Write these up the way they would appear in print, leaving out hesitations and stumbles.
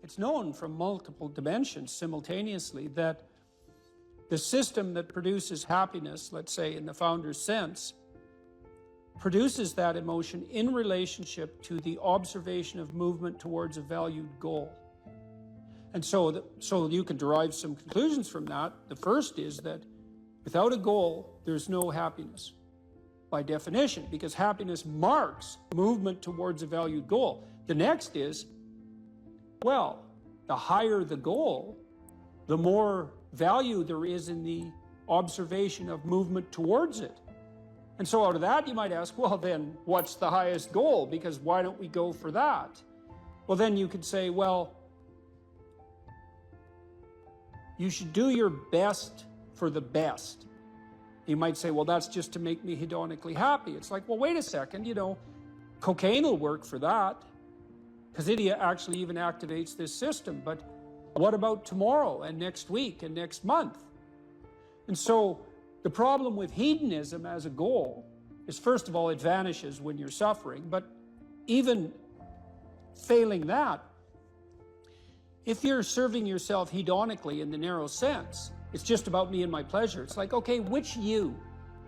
It's known from multiple dimensions simultaneously that the system that produces happiness, let's say in the founder's sense, produces that emotion in relationship to the observation of movement towards a valued goal. And so you can derive some conclusions from that. The first is that without a goal, there's no happiness by definition, because happiness marks movement towards a valued goal. The next is, well, the higher the goal, the more value there is in the observation of movement towards it. And so out of that, you might ask, well, then what's the highest goal? Because why don't we go for that? Well, then you could say, well, you should do your best for the best. You might say, well, that's just to make me hedonically happy. It's like, well, wait a second, cocaine will work for that, because it actually even activates this system. But what about tomorrow and next week and next month? And so the problem with hedonism as a goal is, first of all, it vanishes when you're suffering. But even failing that, if you're serving yourself hedonically in the narrow sense, it's just about me and my pleasure. It's like, okay, which you?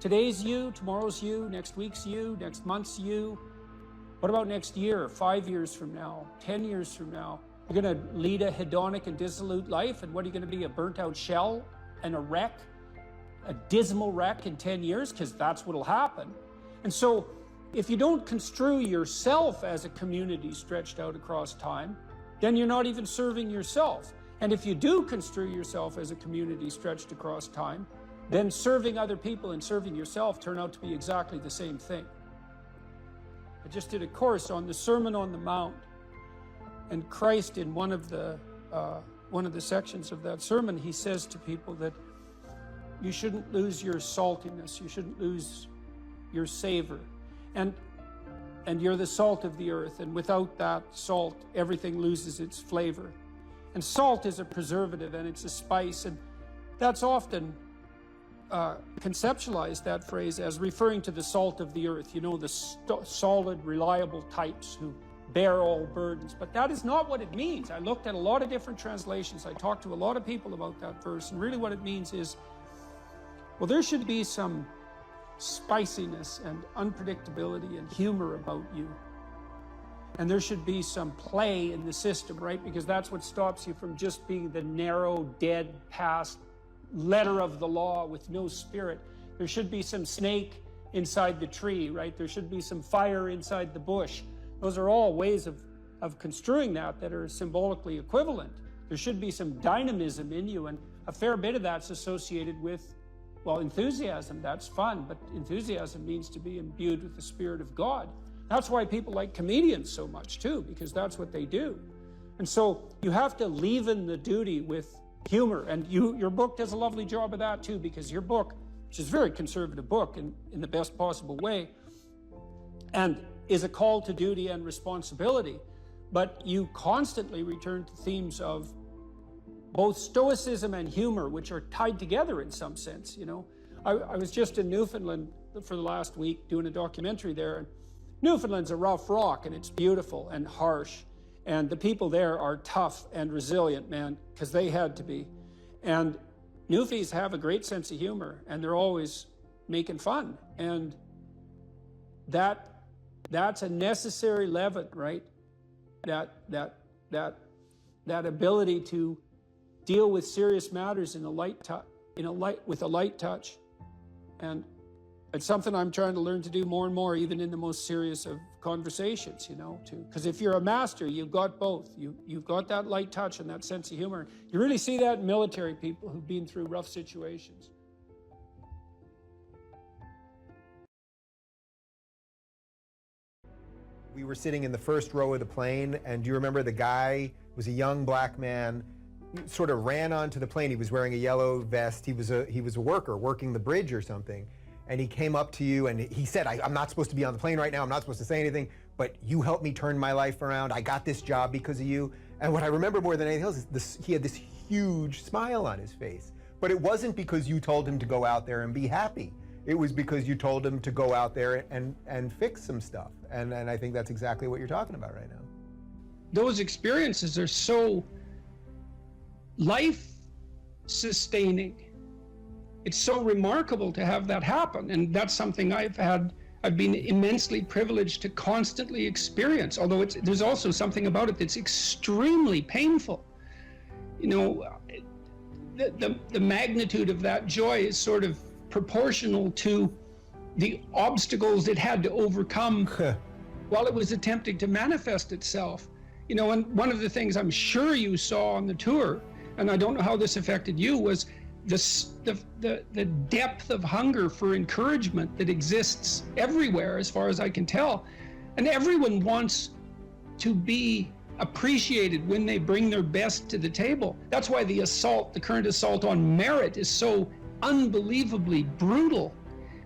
Today's you, tomorrow's you, next week's you, next month's you. What about next year, 5 years from now, 10 years from now? You're going to lead a hedonic and dissolute life, and what are you going to be, a burnt-out shell and a wreck, a dismal wreck in 10 years? Because that's what'll happen. And so if you don't construe yourself as a community stretched out across time, then you're not even serving yourself. And if you do construe yourself as a community stretched across time, then serving other people and serving yourself turn out to be exactly the same thing. I just did a course on the Sermon on the Mount, and Christ, in one of the sections of that sermon, he says to people that you shouldn't lose your saltiness, you shouldn't lose your savor, and you're the salt of the earth, and without that salt, everything loses its flavor. And salt is a preservative, and it's a spice, and that's often conceptualized, that phrase, as referring to the salt of the earth, the solid, reliable types who bear all burdens. But that is not what it means. I looked at a lot of different translations. I talked to a lot of people about that verse, and really what it means is, well, there should be some spiciness and unpredictability and humor about you. And there should be some play in the system, right? Because that's what stops you from just being the narrow, dead, past letter of the law with no spirit. There should be some snake inside the tree, right? There should be some fire inside the bush. Those are all ways of construing that are symbolically equivalent. There should be some dynamism in you, and a fair bit of that's associated with, well, enthusiasm. That's fun, but enthusiasm means to be imbued with the Spirit of God. That's why people like comedians so much too, because that's what they do. And so you have to leaven the duty with humor, and your book does a lovely job of that too, because your book, which is a very conservative book in the best possible way, and is a call to duty and responsibility, but you constantly return to themes of both stoicism and humor, which are tied together in some sense. I was just in Newfoundland for the last week doing a documentary there, and Newfoundland's a rough rock, and it's beautiful and harsh, and the people there are tough and resilient, man, because they had to be. And Newfies have a great sense of humor, and they're always making fun, and that's a necessary leaven, right? That ability to deal with serious matters in a light touch, and it's something I'm trying to learn to do more and more, even in the most serious of conversations, because if you're a master, you've got both. You've got that light touch and that sense of humor. You really see that in military people who've been through rough situations. We were sitting in the first row of the plane, and do you remember the guy was a young black man, sort of ran onto the plane. He was wearing a yellow vest. He was a worker working the bridge or something. And he came up to you and he said, I'm not supposed to be on the plane right now. I'm not supposed to say anything, but you helped me turn my life around. I got this job because of you. And what I remember more than anything else is he had this huge smile on his face. But it wasn't because you told him to go out there and be happy. It was because you told him to go out there and fix some stuff. And I think that's exactly what you're talking about right now. those experiences are so life-sustaining. It's so remarkable to have that happen, and that's something I've been immensely privileged to constantly experience, although there's also something about it that's extremely painful. You know, the magnitude of that joy is sort of proportional to the obstacles it had to overcome while it was attempting to manifest itself. You know, and one of the things I'm sure you saw on the tour, and I don't know how this affected you, was the depth of hunger for encouragement that exists everywhere, as far as I can tell. And everyone wants to be appreciated when they bring their best to the table. That's why the current assault on merit is so unbelievably brutal,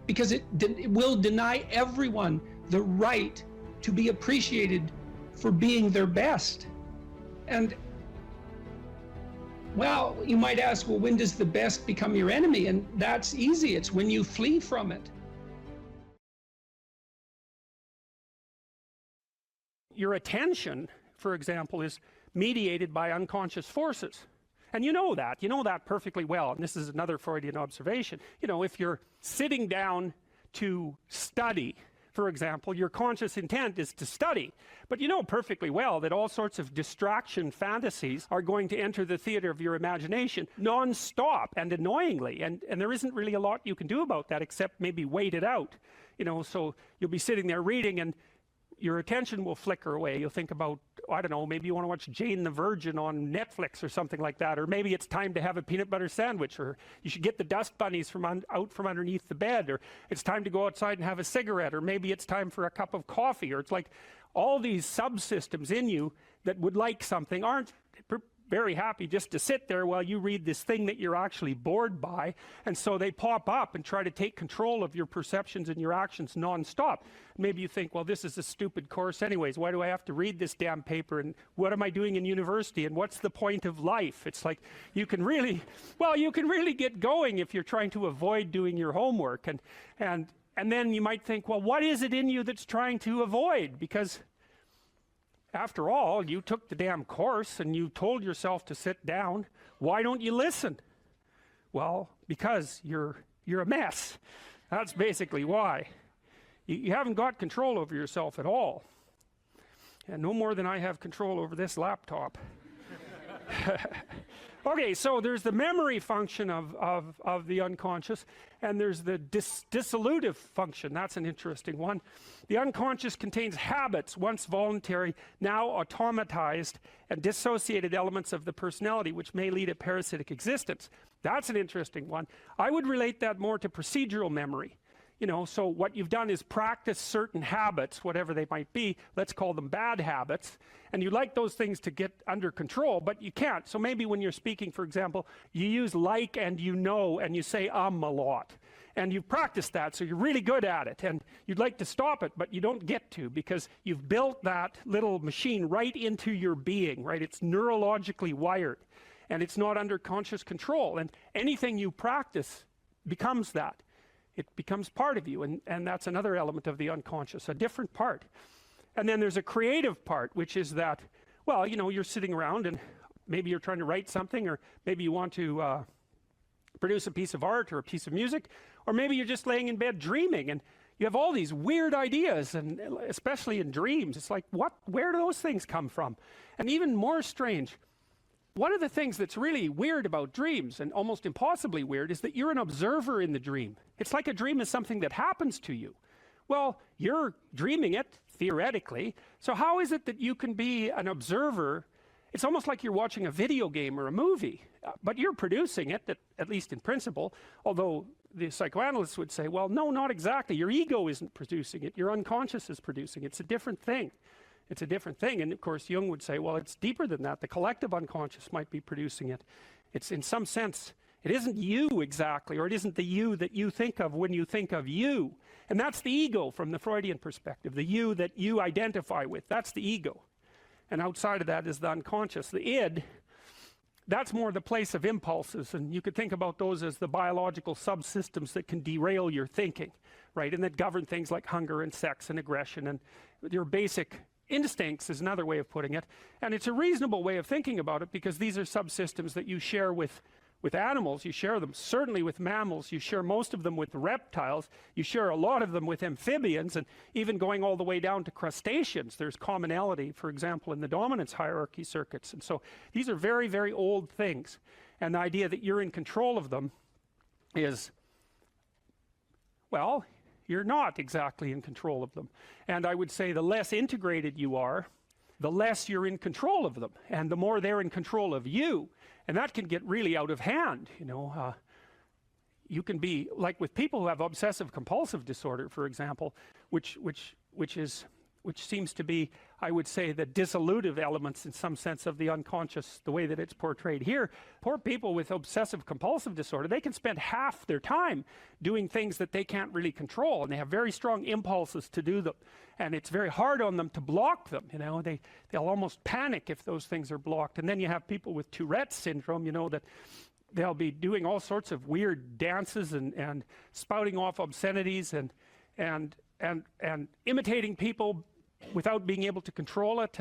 because it will deny everyone the right to be appreciated for being their best. And well, you might ask, well, when does the best become your enemy? And that's easy. It's when you flee from it. Your attention, for example, is mediated by unconscious forces. And you know that perfectly well. And this is another Freudian observation. You know, if you're sitting down to study, for example, your conscious intent is to study. But you know perfectly well that all sorts of distraction fantasies are going to enter the theater of your imagination non-stop and annoyingly. And there isn't really a lot you can do about that except maybe wait it out. You know, so you'll be sitting there reading and your attention will flicker away. You'll think about, I don't know, maybe you want to watch Jane the Virgin on Netflix or something like that, or maybe it's time to have a peanut butter sandwich, or you should get the dust bunnies out from underneath the bed, or it's time to go outside and have a cigarette, or maybe it's time for a cup of coffee, or it's like all these subsystems in you that would like something aren't very happy just to sit there while you read this thing that you're actually bored by, and so they pop up and try to take control of your perceptions and your actions non-stop. Maybe you think, well, this is a stupid course anyways, why do I have to read this damn paper, and what am I doing in university, and what's the point of life? It's like you can really get going if you're trying to avoid doing your homework, and then you might think, well, what is it in you that's trying to avoid? Because after all, you took the damn course and you told yourself to sit down. Why don't you listen? Well, because you're a mess. That's basically why. You haven't got control over yourself at all. And no more than I have control over this laptop. Okay, so there's the memory function of the unconscious, and there's the dissolutive function. That's an interesting one. The unconscious contains habits, once voluntary, now automatized, and dissociated elements of the personality, which may lead a parasitic existence. That's an interesting one. I would relate that more to procedural memory. You know, so what you've done is practice certain habits, whatever they might be, let's call them bad habits, and you like those things to get under control, but you can't. So maybe when you're speaking, for example, you use like and you know, and you say a lot, and you've practiced that, so you're really good at it, and you'd like to stop it, but you don't get to, because you've built that little machine right into your being, right? It's neurologically wired, and it's not under conscious control, and anything you practice becomes that. It becomes part of you, and that's another element of the unconscious, a different part. And then there's a creative part, which is that, well, you know, you're sitting around and maybe you're trying to write something, or maybe you want to produce a piece of art or a piece of music, or maybe you're just laying in bed dreaming, and you have all these weird ideas, and especially in dreams, it's like, where do those things come from? And even more strange, one of the things that's really weird about dreams, and almost impossibly weird, is that you're an observer in the dream. It's like a dream is something that happens to you. Well, you're dreaming it, theoretically, so how is it that you can be an observer? It's almost like you're watching a video game or a movie, but you're producing it, at least in principle, although the psychoanalysts would say, well, no, not exactly. Your ego isn't producing it, your unconscious is producing it. It's a different thing. It's a different thing. And of course, Jung would say, well, it's deeper than that. The collective unconscious might be producing it. It's in some sense, it isn't you exactly, or it isn't the you that you think of when you think of you. And that's the ego from the Freudian perspective, the you that you identify with. That's the ego. And outside of that is the unconscious. The id, that's more the place of impulses. And you could think about those as the biological subsystems that can derail your thinking, right? And that govern things like hunger and sex and aggression and your basic instincts is another way of putting it, and it's a reasonable way of thinking about it, because these are subsystems that you share with animals. You share them certainly with mammals, you share most of them with reptiles, you share a lot of them with amphibians, and even going all the way down to crustaceans there's commonality, for example in the dominance hierarchy circuits. And so these are very, very old things, and the idea that you're in control of them is, well, you're not exactly in control of them. And I would say the less integrated you are, the less you're in control of them, and the more they're in control of you. And that can get really out of hand, you know. You can be like with people who have obsessive compulsive disorder, for example, which seems to be, I would say, the dissolutive elements in some sense of the unconscious, the way that it's portrayed here. Poor people with obsessive compulsive disorder, they can spend half their time doing things that they can't really control, and they have very strong impulses to do them, and it's very hard on them to block them, you know. They'll almost panic if those things are blocked. And then you have people with Tourette's syndrome, you know, that they'll be doing all sorts of weird dances and spouting off obscenities and imitating people without being able to control it,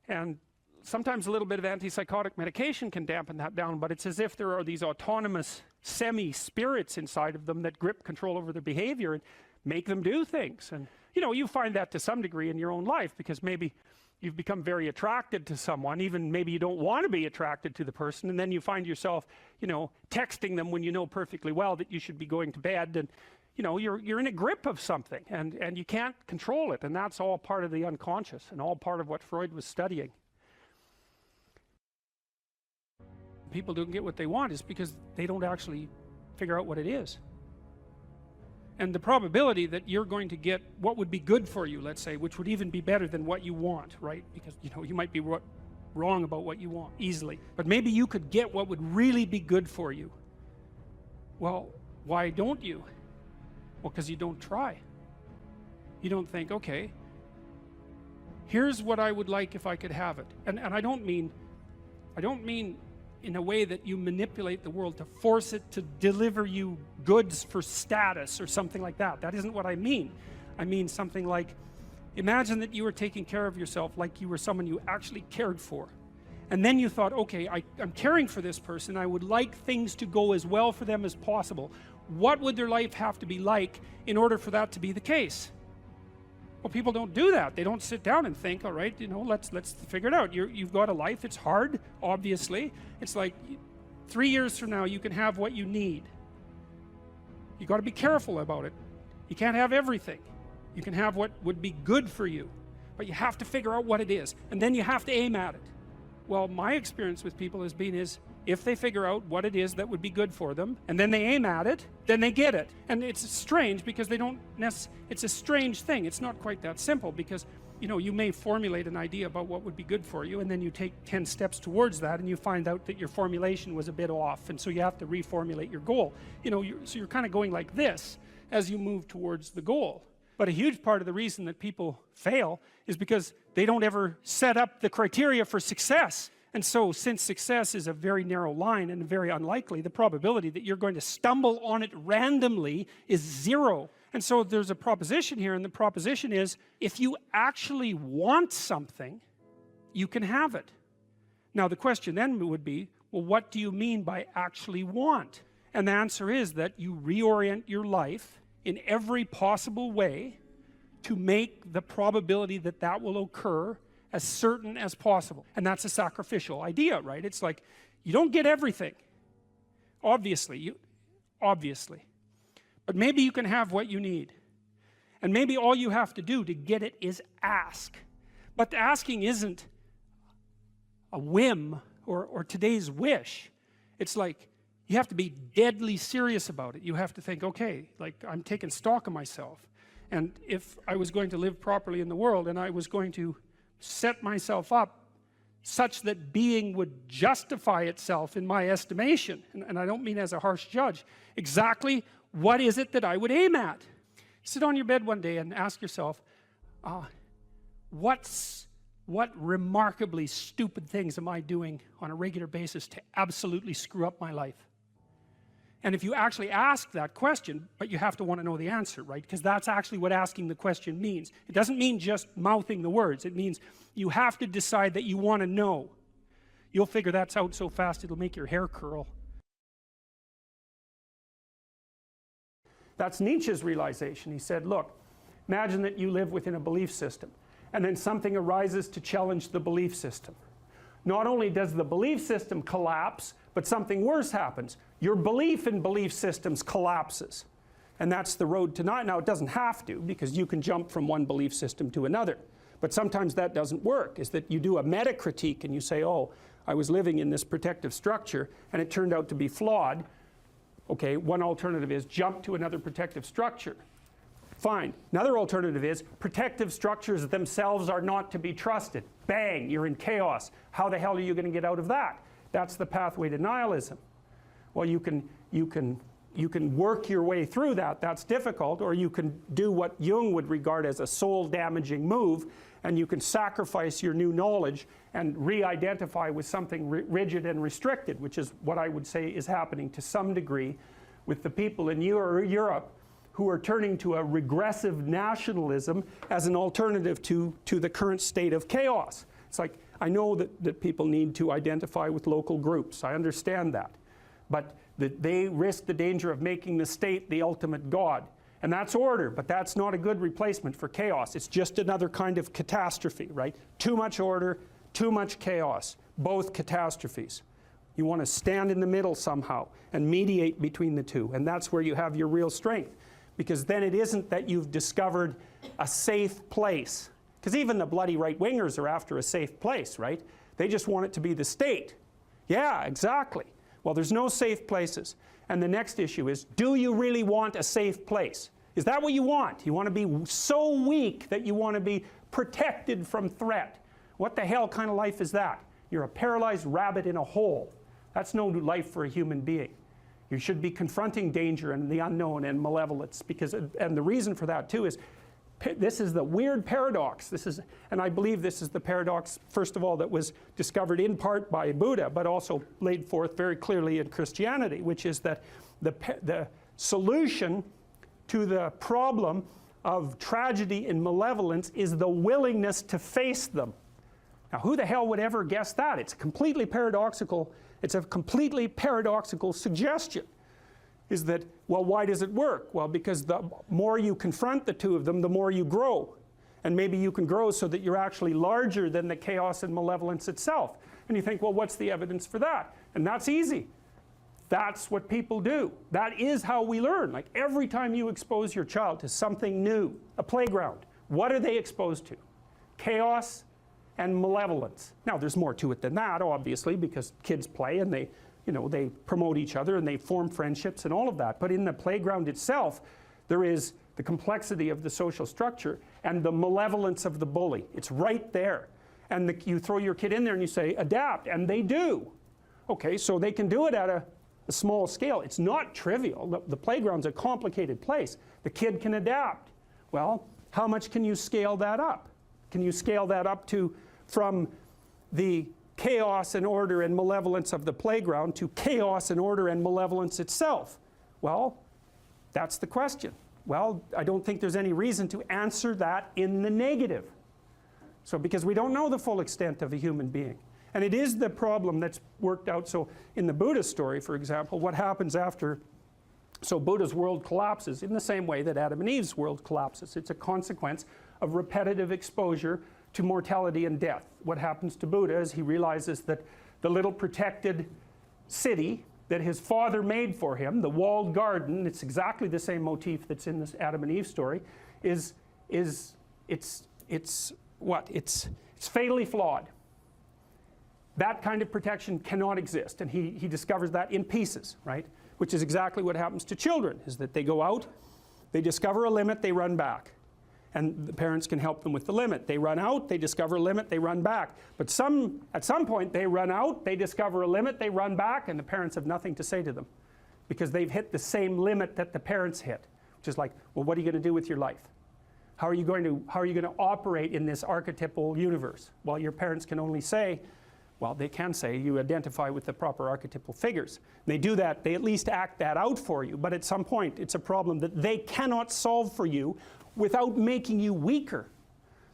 and sometimes a little bit of antipsychotic medication can dampen that down, but it's as if there are these autonomous semi-spirits inside of them that grip control over their behavior and make them do things. And you know, you find that to some degree in your own life, because maybe you've become very attracted to someone, even maybe you don't want to be attracted to the person, and then you find yourself, you know, texting them when you know perfectly well that you should be going to bed, and you know, you're in a grip of something, and you can't control it, and that's all part of the unconscious and all part of what Freud was studying. People don't get what they want is because they don't actually figure out what it is. And the probability that you're going to get what would be good for you, let's say, which would even be better than what you want, right? Because, you know, you might be wrong about what you want easily, but maybe you could get what would really be good for you. Well, why don't you? Well, because you don't try. You don't think, okay, here's what I would like if I could have it. And I don't mean in a way that you manipulate the world to force it to deliver you goods for status or something like that. That isn't what I mean. I mean something like, imagine that you were taking care of yourself like you were someone you actually cared for. And then you thought, okay, I'm caring for this person. I would like things to go as well for them as possible. What would their life have to be like in order for that to be the case? Well, people don't do that. They don't sit down and think, all right, you know, let's figure it out. You've got a life. It's hard, obviously. It's like 3 years from now, you can have what you need. You got to be careful about it. You can't have everything. You can have what would be good for you, but you have to figure out what it is, and then you have to aim at it. Well, my experience with people has been if they figure out what it is that would be good for them, and then they aim at it, then they get it. And it's strange because they don't it's a strange thing. It's not quite that simple, because you know, you may formulate an idea about what would be good for you, and then you take 10 steps towards that, and you find out that your formulation was a bit off, and so you have to reformulate your goal. You know, so you're kind of going like this as you move towards the goal. But a huge part of the reason that people fail is because they don't ever set up the criteria for success. And so, since success is a very narrow line and very unlikely, the probability that you're going to stumble on it randomly is 0. And so there's a proposition here, and the proposition is, if you actually want something, you can have it. Now the question then would be, well, what do you mean by actually want? And the answer is that you reorient your life in every possible way to make the probability that that will occur as certain as possible. And that's a sacrificial idea, right? It's like, you don't get everything, obviously, but maybe you can have what you need, and maybe all you have to do to get it is ask. But the asking isn't a whim or today's wish. It's like, you have to be deadly serious about it. You have to think, okay, like, I'm taking stock of myself, and if I was going to live properly in the world, and I was going to set myself up such that being would justify itself in my estimation, and I don't mean as a harsh judge, exactly what is it that I would aim at? Sit on your bed one day and ask yourself, what remarkably stupid things am I doing on a regular basis to absolutely screw up my life? And if you actually ask that question, but you have to want to know the answer, right? Because that's actually what asking the question means. It doesn't mean just mouthing the words. It means you have to decide that you want to know. You'll figure that's out so fast it'll make your hair curl. That's Nietzsche's realization. He said, look, imagine that you live within a belief system, and then something arises to challenge the belief system. Not only does the belief system collapse, but something worse happens. Your belief in belief systems collapses. And that's the road to not. Now, it doesn't have to, because you can jump from one belief system to another. But sometimes that doesn't work, is that you do a meta-critique and you say, oh, I was living in this protective structure and it turned out to be flawed. Okay, one alternative is jump to another protective structure. Fine. Another alternative is protective structures themselves are not to be trusted. Bang, you're in chaos. How the hell are you going to get out of that? That's the pathway to nihilism. Well, you can work your way through that. That's difficult. Or you can do what Jung would regard as a soul-damaging move, and you can sacrifice your new knowledge and re-identify with something rigid and restricted, which is what I would say is happening to some degree with the people in Europe who are turning to a regressive nationalism as an alternative to the current state of chaos. It's like, I know that people need to identify with local groups. I understand that. But they risk the danger of making the state the ultimate God. And that's order, but that's not a good replacement for chaos. It's just another kind of catastrophe, right? Too much order, too much chaos. Both catastrophes. You want to stand in the middle somehow and mediate between the two. And that's where you have your real strength. Because then it isn't that you've discovered a safe place. Because even the bloody right-wingers are after a safe place, right? They just want it to be the state. Yeah, exactly. Well, there's no safe places. And the next issue is, do you really want a safe place? Is that what you want? You want to be so weak that you want to be protected from threat. What the hell kind of life is that? You're a paralyzed rabbit in a hole. That's no life for a human being. You should be confronting danger and the unknown and malevolence, because, and the reason for that too is, this is the weird paradox. And I believe this is the paradox, first of all, that was discovered in part by Buddha, but also laid forth very clearly in Christianity, which is that the solution to the problem of tragedy and malevolence is the willingness to face them. Now, who the hell would ever guess that? It's completely paradoxical. It's a completely paradoxical suggestion. Is that, well, why does it work? Well, because the more you confront the two of them, the more you grow. And maybe you can grow so that you're actually larger than the chaos and malevolence itself. And you think, well, what's the evidence for that? And that's easy. That's what people do. That is how we learn. Like every time you expose your child to something new, a playground, what are they exposed to? Chaos and malevolence. Now, there's more to it than that, obviously, because kids play and they promote each other and they form friendships and all of that. But in the playground itself, there is the complexity of the social structure and the malevolence of the bully. It's right there. And you throw your kid in there and you say, adapt, and they do. Okay, so they can do it at a small scale. It's not trivial. The playground's a complicated place. The kid can adapt. Well, how much can you scale that up? Can you scale that up to, from the chaos and order and malevolence of the playground to chaos and order and malevolence itself? Well, that's the question. Well, I don't think there's any reason to answer that in the negative. So, because we don't know the full extent of a human being. And it is the problem that's worked out. So, in the Buddha story, for example, what happens after, so Buddha's world collapses in the same way that Adam and Eve's world collapses. It's a consequence of repetitive exposure to mortality and death. What happens to Buddha is he realizes that the little protected city that his father made for him, the walled garden, it's exactly the same motif that's in this Adam and Eve story, it's fatally flawed. That kind of protection cannot exist, and he discovers that in pieces, right? Which is exactly what happens to children, is that they go out, they discover a limit, they run back. And the parents can help them with the limit. They run out, they discover a limit, they run back. But at some point they run out, they discover a limit, they run back, and the parents have nothing to say to them. Because they've hit the same limit that the parents hit. Which is like, well, what are you going to do with your life? How are you going to operate in this archetypal universe? Well, your parents can only say, Well, they can say you identify with the proper archetypal figures. And they do that, they at least act that out for you, but at some point it's a problem that they cannot solve for you without making you weaker.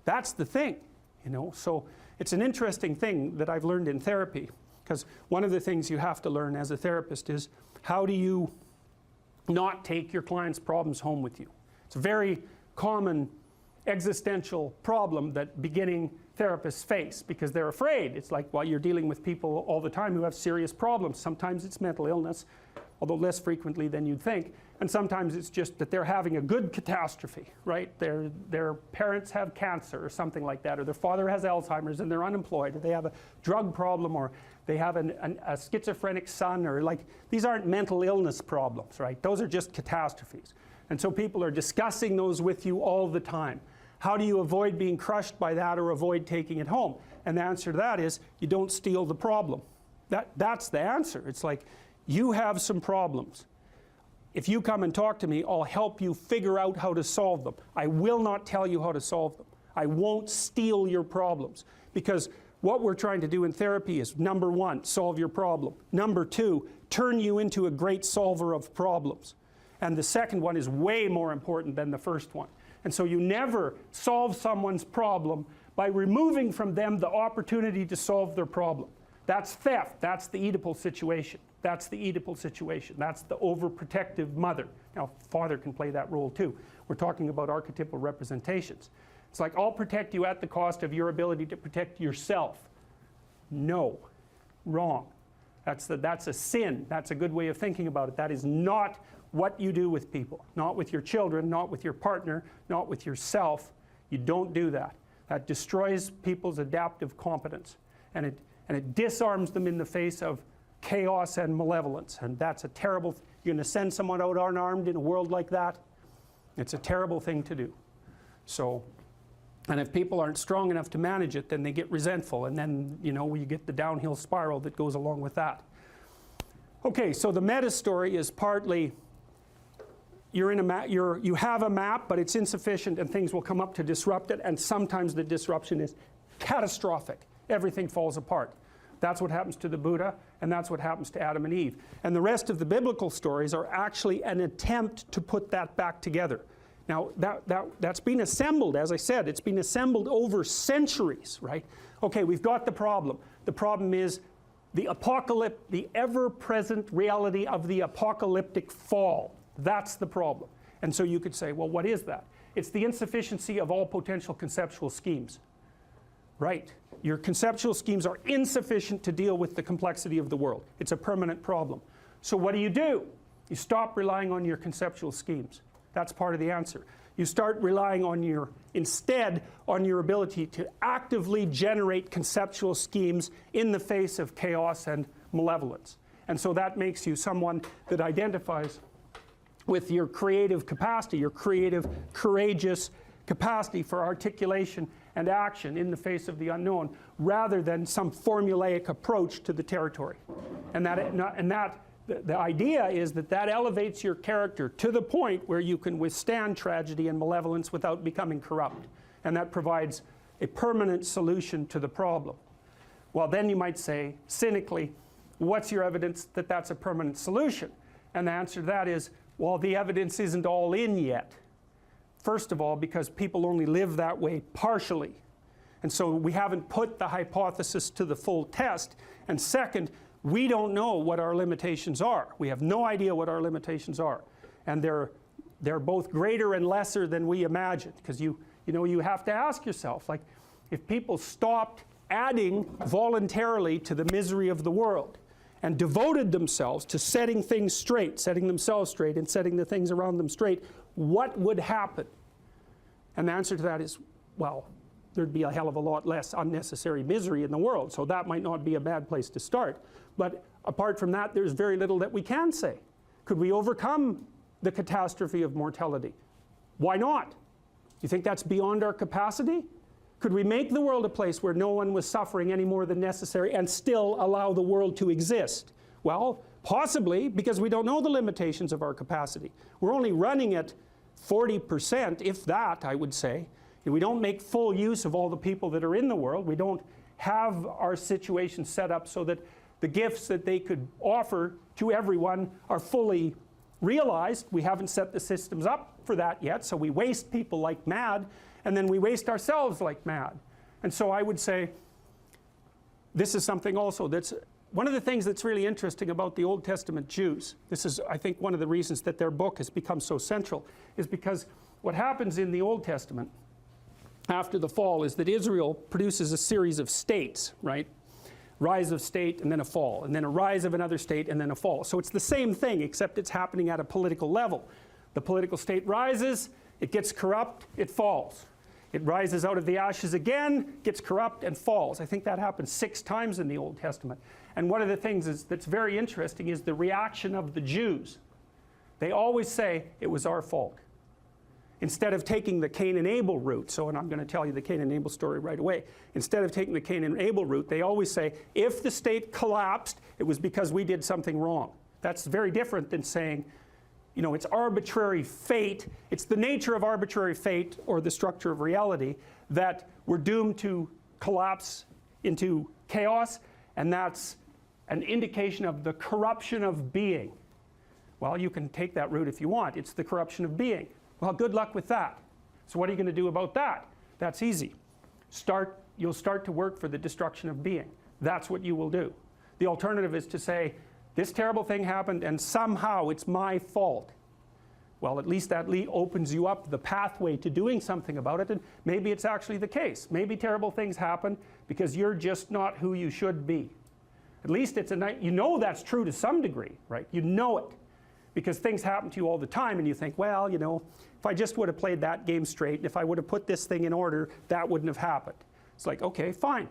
That's the thing, you know. So it's an interesting thing that I've learned in therapy, because one of the things you have to learn as a therapist is how do you not take your client's problems home with you. It's a very common existential problem that beginning therapists face because they're afraid. It's like, well, you're dealing with people all the time who have serious problems. Sometimes it's mental illness, although less frequently than you'd think. And sometimes it's just that they're having a good catastrophe, right? Their parents have cancer or something like that, or their father has Alzheimer's and they're unemployed, or they have a drug problem, or they have a schizophrenic son, or like, these aren't mental illness problems, right? Those are just catastrophes. And so people are discussing those with you all the time. How do you avoid being crushed by that or avoid taking it home? And the answer to that is you don't steal the problem. That's the answer. It's like, you have some problems. If you come and talk to me, I'll help you figure out how to solve them. I will not tell you how to solve them. I won't steal your problems. Because what we're trying to do in therapy is, number one, solve your problem. Number two, turn you into a great solver of problems. And the second one is way more important than the first one. And so you never solve someone's problem by removing from them the opportunity to solve their problem. That's theft. That's the Oedipal situation. That's the Oedipal situation. That's the overprotective mother. Now, father can play that role too. We're talking about archetypal representations. It's like, I'll protect you at the cost of your ability to protect yourself. No. Wrong. That's a sin. That's a good way of thinking about it. That is not what you do with people. Not with your children, not with your partner, not with yourself. You don't do that. That destroys people's adaptive competence. And it disarms them in the face of chaos and malevolence. And that's a terrible thing. You're going to send someone out unarmed in a world like that? It's a terrible thing to do. So, and if people aren't strong enough to manage it, then they get resentful. And then, you know, you get the downhill spiral that goes along with that. Okay, so the meta story is partly you have a map, but it's insufficient and things will come up to disrupt it, and sometimes the disruption is catastrophic. Everything falls apart. That's what happens to the Buddha, and that's what happens to Adam and Eve. And the rest of the biblical stories are actually an attempt to put that back together. Now, that's been assembled, as I said, it's been assembled over centuries, right? Okay, we've got the problem. The problem is the ever-present reality of the apocalyptic fall. That's the problem. And so you could say, well, what is that? It's the insufficiency of all potential conceptual schemes. Right. Your conceptual schemes are insufficient to deal with the complexity of the world. It's a permanent problem. So what do? You stop relying on your conceptual schemes. That's part of the answer. You start relying on instead on your ability to actively generate conceptual schemes in the face of chaos and malevolence. And so that makes you someone that identifies with your creative capacity, your creative, courageous capacity for articulation and action in the face of the unknown, rather than some formulaic approach to the territory. And the idea is that elevates your character to the point where you can withstand tragedy and malevolence without becoming corrupt. And that provides a permanent solution to the problem. Well, then you might say, cynically, what's your evidence that that's a permanent solution? And the answer to that is, well, the evidence isn't all in yet. First of all, because people only live that way partially. And so we haven't put the hypothesis to the full test. And second, we don't know what our limitations are. We have no idea what our limitations are. And they're both greater and lesser than we imagined. Because you have to ask yourself, like, if people stopped adding voluntarily to the misery of the world and devoted themselves to setting things straight, setting themselves straight and setting the things around them straight, what would happen? And the answer to that is, well, there'd be a hell of a lot less unnecessary misery in the world, so that might not be a bad place to start. But apart from that, there's very little that we can say. Could we overcome the catastrophe of mortality? Why not? You think that's beyond our capacity? Could we make the world a place where no one was suffering any more than necessary and still allow the world to exist? Well, possibly, because we don't know the limitations of our capacity. We're only running at 40%, if that, I would say. We don't make full use of all the people that are in the world. We don't have our situation set up so that the gifts that they could offer to everyone are fully realized. We haven't set the systems up for that yet, so we waste people like mad, and then we waste ourselves like mad. And so I would say this is something also that's one of the things that's really interesting about the Old Testament Jews. This is, I think, one of the reasons that their book has become so central, is because what happens in the Old Testament after the fall is that Israel produces a series of states, right? Rise of state and then a fall, and then a rise of another state and then a fall. So it's the same thing, except it's happening at a political level. The political state rises, it gets corrupt, it falls. It rises out of the ashes again, gets corrupt, and falls. I think that happens 6 times in the Old Testament. And one of the things that's very interesting is the reaction of the Jews. They always say, it was our fault. Instead of taking the Cain and Abel route, and I'm going to tell you the Cain and Abel story right away. Instead of taking the Cain and Abel route, they always say, if the state collapsed, it was because we did something wrong. That's very different than saying, you know, it's arbitrary fate. It's the nature of arbitrary fate, or the structure of reality, that we're doomed to collapse into chaos, and that's an indication of the corruption of being. Well, you can take that route if you want. It's the corruption of being. Well, good luck with that. So what are you going to do about that? That's easy. You'll start to work for the destruction of being. That's what you will do. The alternative is to say, this terrible thing happened and somehow it's my fault. Well, at least that opens you up the pathway to doing something about it, and maybe it's actually the case. Maybe terrible things happen because you're just not who you should be. At least it's you know that's true to some degree, right? You know it. Because things happen to you all the time and you think, well, you know, if I just would have played that game straight, and if I would have put this thing in order, that wouldn't have happened. It's like, okay, fine.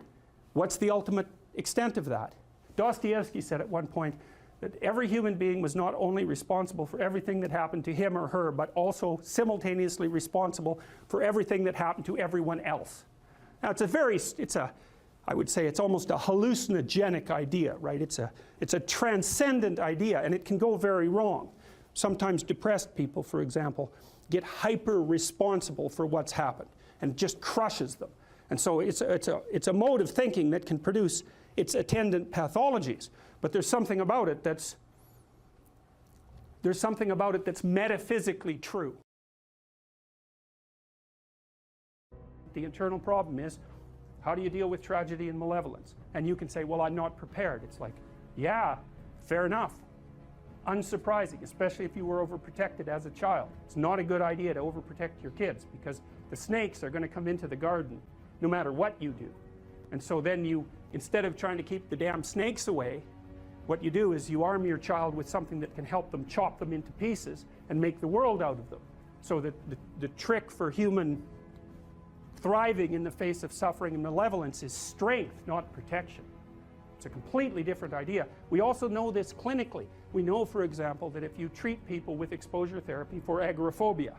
What's the ultimate extent of that? Dostoevsky said at one point that every human being was not only responsible for everything that happened to him or her, but also simultaneously responsible for everything that happened to everyone else. Now I would say it's almost a hallucinogenic idea, right? It's a transcendent idea, and it can go very wrong. Sometimes depressed people, for example, get hyper responsible for what's happened and just crushes them. And so it's a mode of thinking that can produce its attendant pathologies. But there's something about it that's metaphysically true. The internal problem is, how do you deal with tragedy and malevolence? And you can say, well, I'm not prepared. It's like, yeah, fair enough. Unsurprising, especially if you were overprotected as a child. It's not a good idea to overprotect your kids, because the snakes are going to come into the garden no matter what you do. And so then you, instead of trying to keep the damn snakes away, what you do is you arm your child with something that can help them chop them into pieces and make the world out of them. So that the trick for human thriving in the face of suffering and malevolence is strength, not protection. It's a completely different idea. We also know this clinically. We know, for example, that if you treat people with exposure therapy for agoraphobia,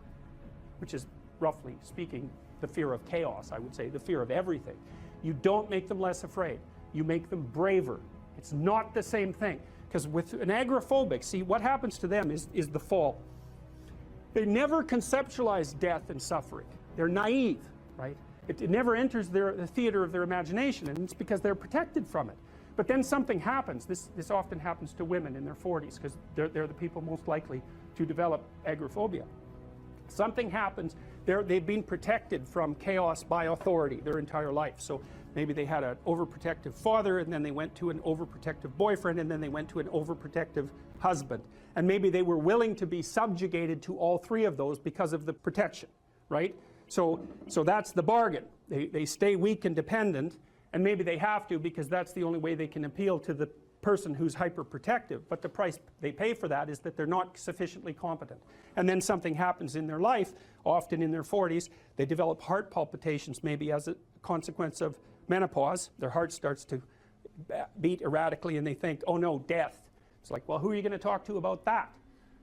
which is, roughly speaking, the fear of chaos, I would say, the fear of everything, you don't make them less afraid. You make them braver. It's not the same thing. Because with an agoraphobic, see, what happens to them is the fall. They never conceptualize death and suffering. They're naive, right? It never enters the theater of their imagination, and it's because they're protected from it. But then something happens. This often happens to women in their 40s, because they're the people most likely to develop agoraphobia. Something happens. They've been protected from chaos by authority their entire life. So maybe they had an overprotective father, and then they went to an overprotective boyfriend, and then they went to an overprotective husband. And maybe they were willing to be subjugated to all 3 of those because of the protection, right? So that's the bargain. They stay weak and dependent, and maybe they have to, because that's the only way they can appeal to the person who's hyperprotective. But the price they pay for that is that they're not sufficiently competent. And then something happens in their life, often in their 40s. They develop heart palpitations, maybe as a consequence of menopause. Their heart starts to beat erratically, and they think, oh no, death. It's like, well, who are you going to talk to about that?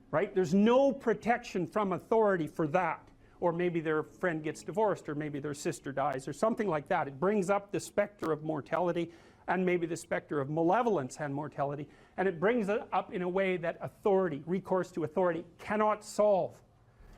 Right? There's no protection from authority for that. Or maybe their friend gets divorced, or maybe their sister dies, or something like that. It brings up the specter of mortality, and maybe the specter of malevolence and mortality, and it brings it up in a way that authority, recourse to authority, cannot solve.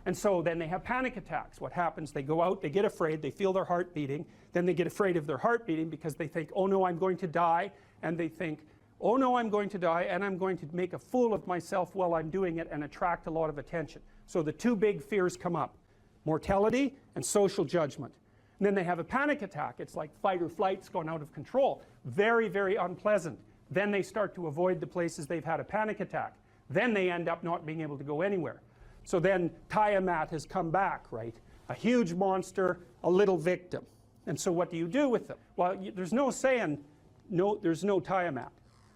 And so then they have panic attacks. What happens? They go out, they get afraid, they feel their heart beating, then they get afraid of their heart beating because they think, oh no, I'm going to die, and they think, oh no, I'm going to die, and I'm going to make a fool of myself while I'm doing it and attract a lot of attention. So the two big fears come up, mortality and social judgment. And then they have a panic attack. It's like fight or flight's gone out of control. Very, very unpleasant. Then they start to avoid the places they've had a panic attack. Then they end up not being able to go anywhere. So then Tiamat has come back, right? A huge monster, a little victim. And so what do you do with them? Well, there's no saying, no, there's no Tiamat.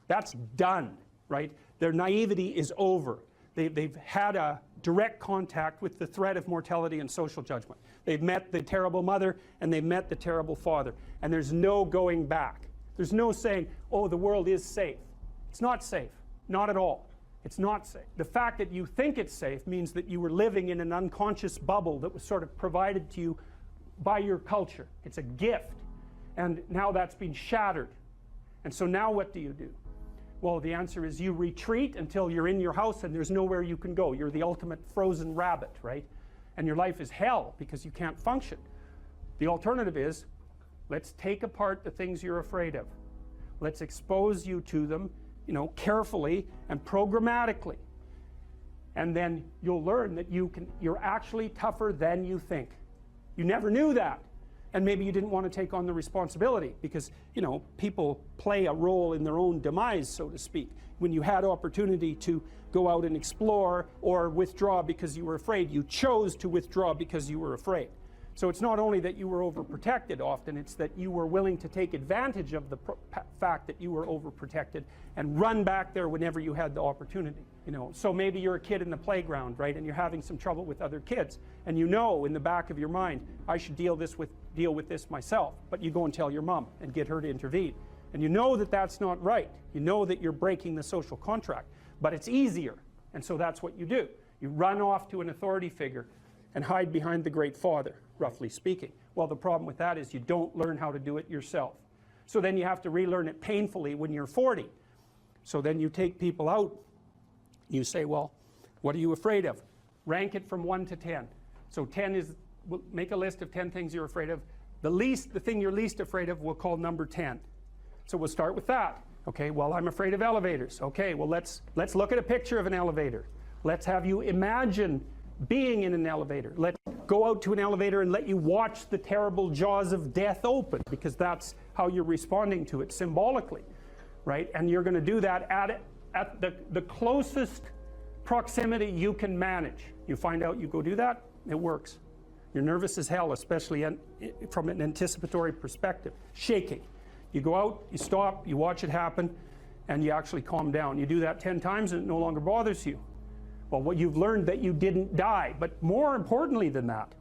That's done, right? Their naivety is over. They've had a direct contact with the threat of mortality and social judgment. They've met the terrible mother and they've met the terrible father. And there's no going back. There's no saying, oh, the world is safe. It's not safe. Not at all. It's not safe. The fact that you think it's safe means that you were living in an unconscious bubble that was sort of provided to you by your culture. It's a gift. And now that's been shattered. And so now what do? Well, the answer is you retreat until you're in your house and there's nowhere you can go. You're the ultimate frozen rabbit, right? And your life is hell because you can't function. The alternative is, let's take apart the things you're afraid of. Let's expose you to them, carefully and programmatically. And then you'll learn that you're actually tougher than you think. You never knew that. And maybe you didn't want to take on the responsibility because, people play a role in their own demise, so to speak. When you had opportunity to go out and explore or withdraw because you were afraid, you chose to withdraw because you were afraid. So it's not only that you were overprotected often, it's that you were willing to take advantage of the fact that you were overprotected and run back there whenever you had the opportunity. So maybe you're a kid in the playground, right, and you're having some trouble with other kids, and in the back of your mind, I should deal with this myself, but you go and tell your mom and get her to intervene. And you know that that's not right. You know that you're breaking the social contract, but it's easier, and so that's what you do. You run off to an authority figure and hide behind the Great Father, roughly speaking. Well, the problem with that is you don't learn how to do it yourself. So then you have to relearn it painfully when you're 40. So then you take people out. You say, well, what are you afraid of? Rank it from 1 to 10. So 10 is, we'll make a list of 10 things you're afraid of. The thing you're least afraid of, we'll call number 10. So we'll start with that. Okay, well, I'm afraid of elevators. Okay, well, let's look at a picture of an elevator. Let's have you imagine being in an elevator. Let's go out to an elevator and let you watch the terrible jaws of death open, because that's how you're responding to it symbolically, right? And you're going to do that at the closest proximity you can manage. You find out, you go do that, it works. You're nervous as hell, especially from an anticipatory perspective. Shaking. You go out, you stop, you watch it happen, and you actually calm down. You do that 10 times and it no longer bothers you. Well, what you've learned that you didn't die, but more importantly than that,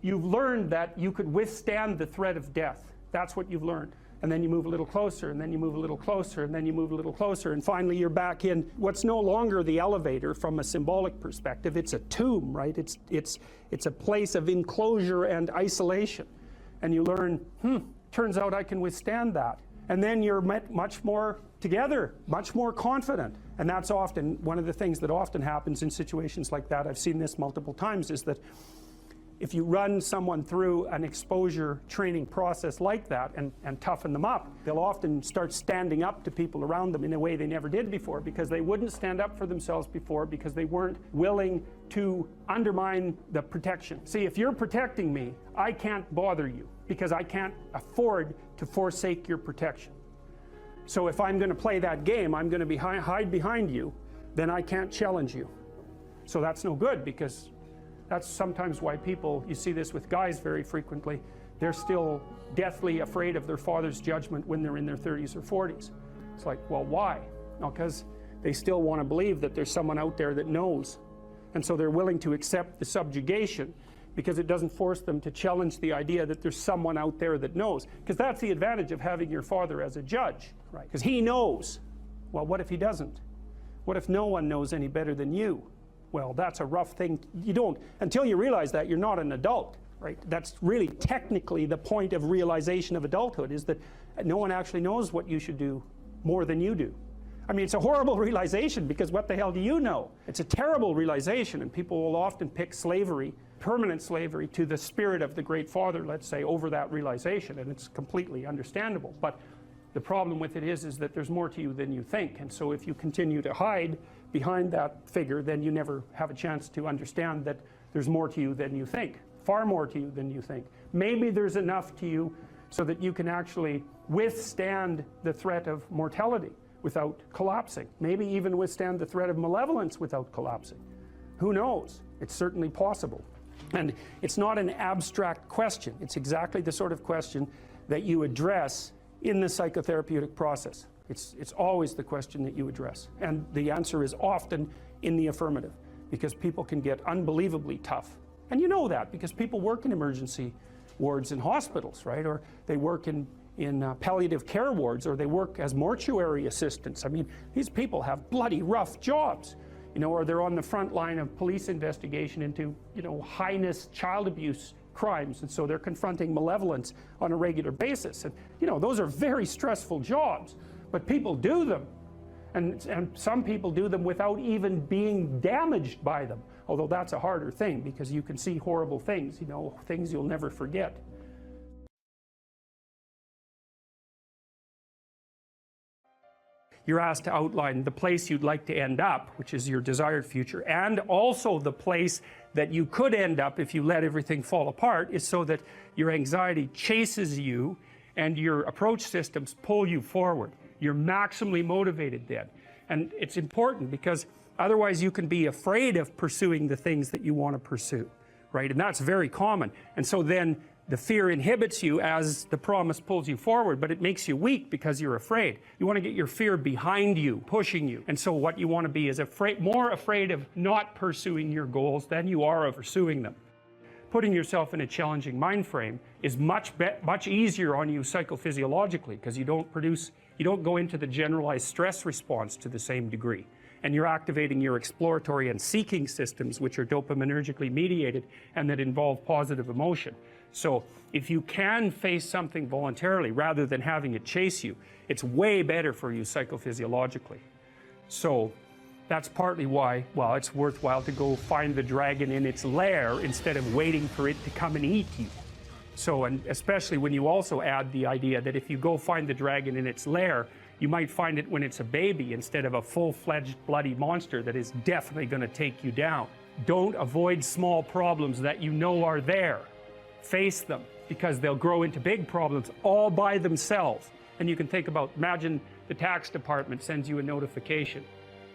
you've learned that you could withstand the threat of death. That's what you've learned. And then you move a little closer, and then you move a little closer, and then you move a little closer, and finally you're back in what's no longer the elevator from a symbolic perspective. It's a tomb, right? It's a place of enclosure and isolation. And you learn, turns out I can withstand that. And then you're much more together, much more confident. And that's often one of the things that often happens in situations like that. I've seen this multiple times, is that if you run someone through an exposure training process like that and toughen them up, they'll often start standing up to people around them in a way they never did before, because they wouldn't stand up for themselves before because they weren't willing to undermine the protection. See, if you're protecting me, I can't bother you because I can't afford to forsake your protection. So if I'm going to play that game, I'm going to hide behind you, then I can't challenge you. So that's no good, because that's sometimes why people, you see this with guys very frequently, they're still deathly afraid of their father's judgment when they're in their 30s or 40s. It's like, well, why? No, because they still want to believe that there's someone out there that knows. And so they're willing to accept the subjugation because it doesn't force them to challenge the idea that there's someone out there that knows. Because that's the advantage of having your father as a judge, right? Because he knows. Well, what if he doesn't? What if no one knows any better than you? Well, that's a rough thing. You don't, until you realize that, you're not an adult, right? That's really technically the point of realization of adulthood, is that no one actually knows what you should do more than you do. I mean, it's a horrible realization, because what the hell do you know? It's a terrible realization, and people will often pick slavery, permanent slavery, to the spirit of the Great Father, let's say, over that realization, and it's completely understandable. But the problem with it is that there's more to you than you think, and so if you continue to hide behind that figure, then you never have a chance to understand that there's more to you than you think, far more to you than you think. Maybe there's enough to you so that you can actually withstand the threat of mortality without collapsing. Maybe even withstand the threat of malevolence without collapsing. Who knows? It's certainly possible. And it's not an abstract question. It's exactly the sort of question that you address in the psychotherapeutic process. It's always the question that you address. And the answer is often in the affirmative, because people can get unbelievably tough. And you know that because people work in emergency wards in hospitals, right? Or they work in palliative care wards, or they work as mortuary assistants. I mean, these people have bloody rough jobs, you know, or they're on the front line of police investigation into, you know, heinous child abuse crimes, and so they're confronting malevolence on a regular basis. And, you know, those are very stressful jobs, but people do them. And some people do them without even being damaged by them, although that's a harder thing, because you can see horrible things, you know, things you'll never forget. You're asked to outline the place you'd like to end up, which is your desired future, and also the place that you could end up if you let everything fall apart, is so that your anxiety chases you and your approach systems pull you forward. You're maximally motivated then. And it's important, because otherwise you can be afraid of pursuing the things that you want to pursue, right? And that's very common. And so then the fear inhibits you as the promise pulls you forward, but it makes you weak because you're afraid. You want to get your fear behind you, pushing you. And so what you want to be is more afraid of not pursuing your goals than you are of pursuing them. Putting yourself in a challenging mind frame is much easier on you psychophysiologically, because you don't go into the generalized stress response to the same degree. And you're activating your exploratory and seeking systems, which are dopaminergically mediated and that involve positive emotion. So if you can face something voluntarily rather than having it chase you, it's way better for you psychophysiologically. So that's partly why, well, it's worthwhile to go find the dragon in its lair instead of waiting for it to come and eat you. So, and especially when you also add the idea that if you go find the dragon in its lair, you might find it when it's a baby instead of a full-fledged bloody monster that is definitely going to take you down. Don't avoid small problems that you know are there. Face them, because they'll grow into big problems all by themselves. And you can think about, imagine the tax department sends you a notification.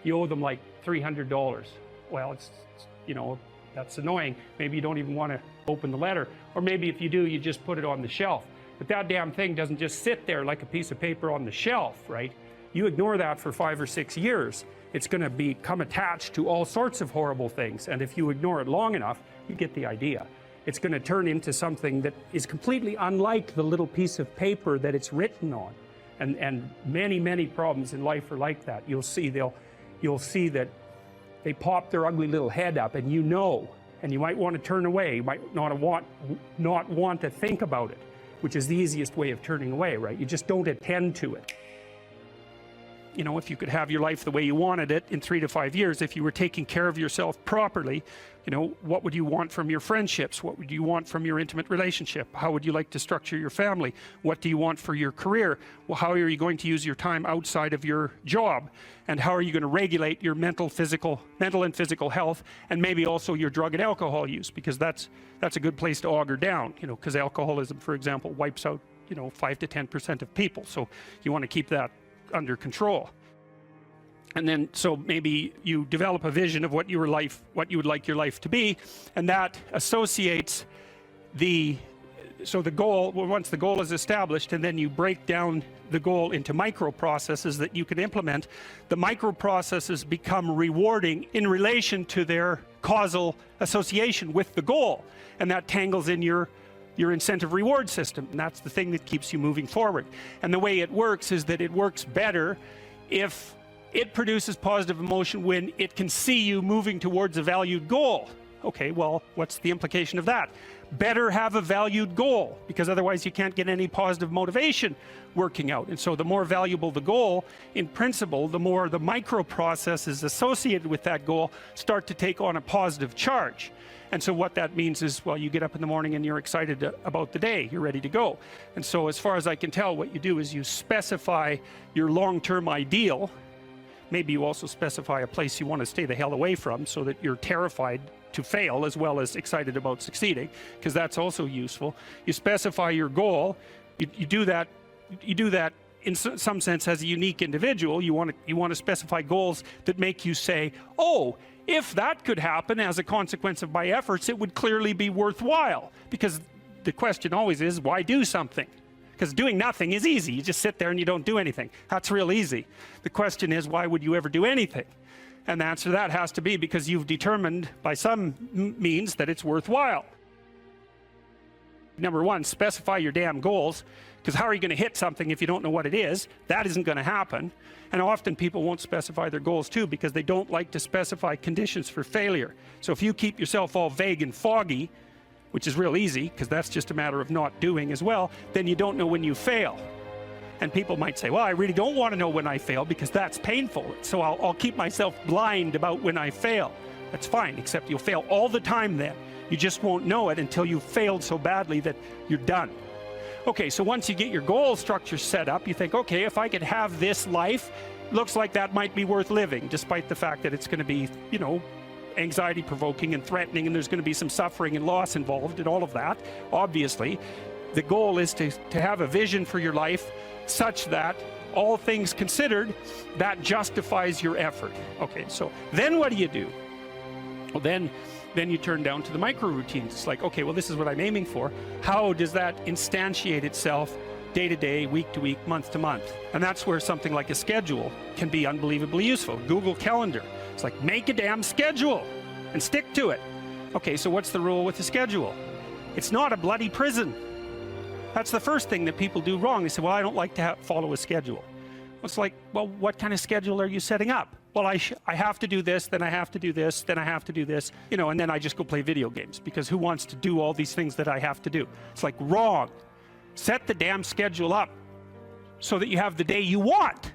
You owe them like $300. Well, it's you know, that's annoying. Maybe you don't even want to open the letter. Or maybe if you do, you just put it on the shelf. But that damn thing doesn't just sit there like a piece of paper on the shelf, right? You ignore that for 5 or 6 years, it's going to become attached to all sorts of horrible things. And if you ignore it long enough, you get the idea. It's going to turn into something that is completely unlike the little piece of paper that it's written on. And many, many problems in life are like that. You'll see that they pop their ugly little head up, and you know, and you might want to turn away. You might not want to think about it, which is the easiest way of turning away, right? You just don't attend to it. You know, if you could have your life the way you wanted it in 3 to 5 years, if you were taking care of yourself properly, you know, what would you want from your friendships? What would you want from your intimate relationship? How would you like to structure your family? What do you want for your career? Well, how are you going to use your time outside of your job? And how are you going to regulate your mental and physical health, and maybe also your drug and alcohol use? Because that's a good place to auger down, you know, because alcoholism, for example, wipes out, you know, 5 to 10% of people. So you want to keep that under control. And then, so maybe you develop a vision of what you would like your life to be, and that associates the goal. Well, once the goal is established, and then you break down the goal into micro processes that you can implement, the micro processes become rewarding in relation to their causal association with the goal, and that tangles in your incentive reward system, and that's the thing that keeps you moving forward. And the way it works is that it works better if it produces positive emotion when it can see you moving towards a valued goal. Okay, well, what's the implication of that? Better have a valued goal, because otherwise you can't get any positive motivation working out. And so the more valuable the goal, in principle, the more the micro processes associated with that goal start to take on a positive charge. And so what that means is, well, you get up in the morning and you're excited about the day, you're ready to go. And so as far as I can tell, what you do is you specify your long-term ideal. Maybe you also specify a place you want to stay the hell away from, so that you're terrified to fail as well as excited about succeeding, because that's also useful. You specify your goal. You do that in some sense as a unique individual. You want to specify goals that make you say, oh, if that could happen as a consequence of my efforts, it would clearly be worthwhile. Because the question always is, why do something? Because doing nothing is easy. You just sit there and you don't do anything. That's real easy. The question is, why would you ever do anything? And the answer to that has to be because you've determined by some means that it's worthwhile. Number one, specify your damn goals, because how are you going to hit something if you don't know what it is? That isn't going to happen. And often people won't specify their goals too, because they don't like to specify conditions for failure. So if you keep yourself all vague and foggy, which is real easy, because that's just a matter of not doing as well, then you don't know when you fail. And people might say, well, I really don't want to know when I fail, because that's painful. So I'll keep myself blind about when I fail. That's fine, except you'll fail all the time then. You just won't know it until you've failed so badly that you're done. Okay, so once you get your goal structure set up, you think, okay, if I could have this life, looks like that might be worth living, despite the fact that it's going to be, you know, anxiety provoking and threatening, and there's going to be some suffering and loss involved in all of that. Obviously, the goal is to have a vision for your life such that, all things considered, that justifies your effort. Okay, so then what do? Well, then you turn down to the micro routines. It's like, okay, well, this is what I'm aiming for. How does that instantiate itself day to day, week to week, month to month? And that's where something like a schedule can be unbelievably useful. Google Calendar. It's like, make a damn schedule and stick to it. Okay, so what's the rule with the schedule? It's not a bloody prison. That's the first thing that people do wrong. They say, well, I don't like to follow a schedule. It's like, well, what kind of schedule are you setting up? Well, I have to do this, then I have to do this, then I have to do this, you know, and then I just go play video games, because who wants to do all these things that I have to do? It's like, wrong. Set the damn schedule up so that you have the day you want.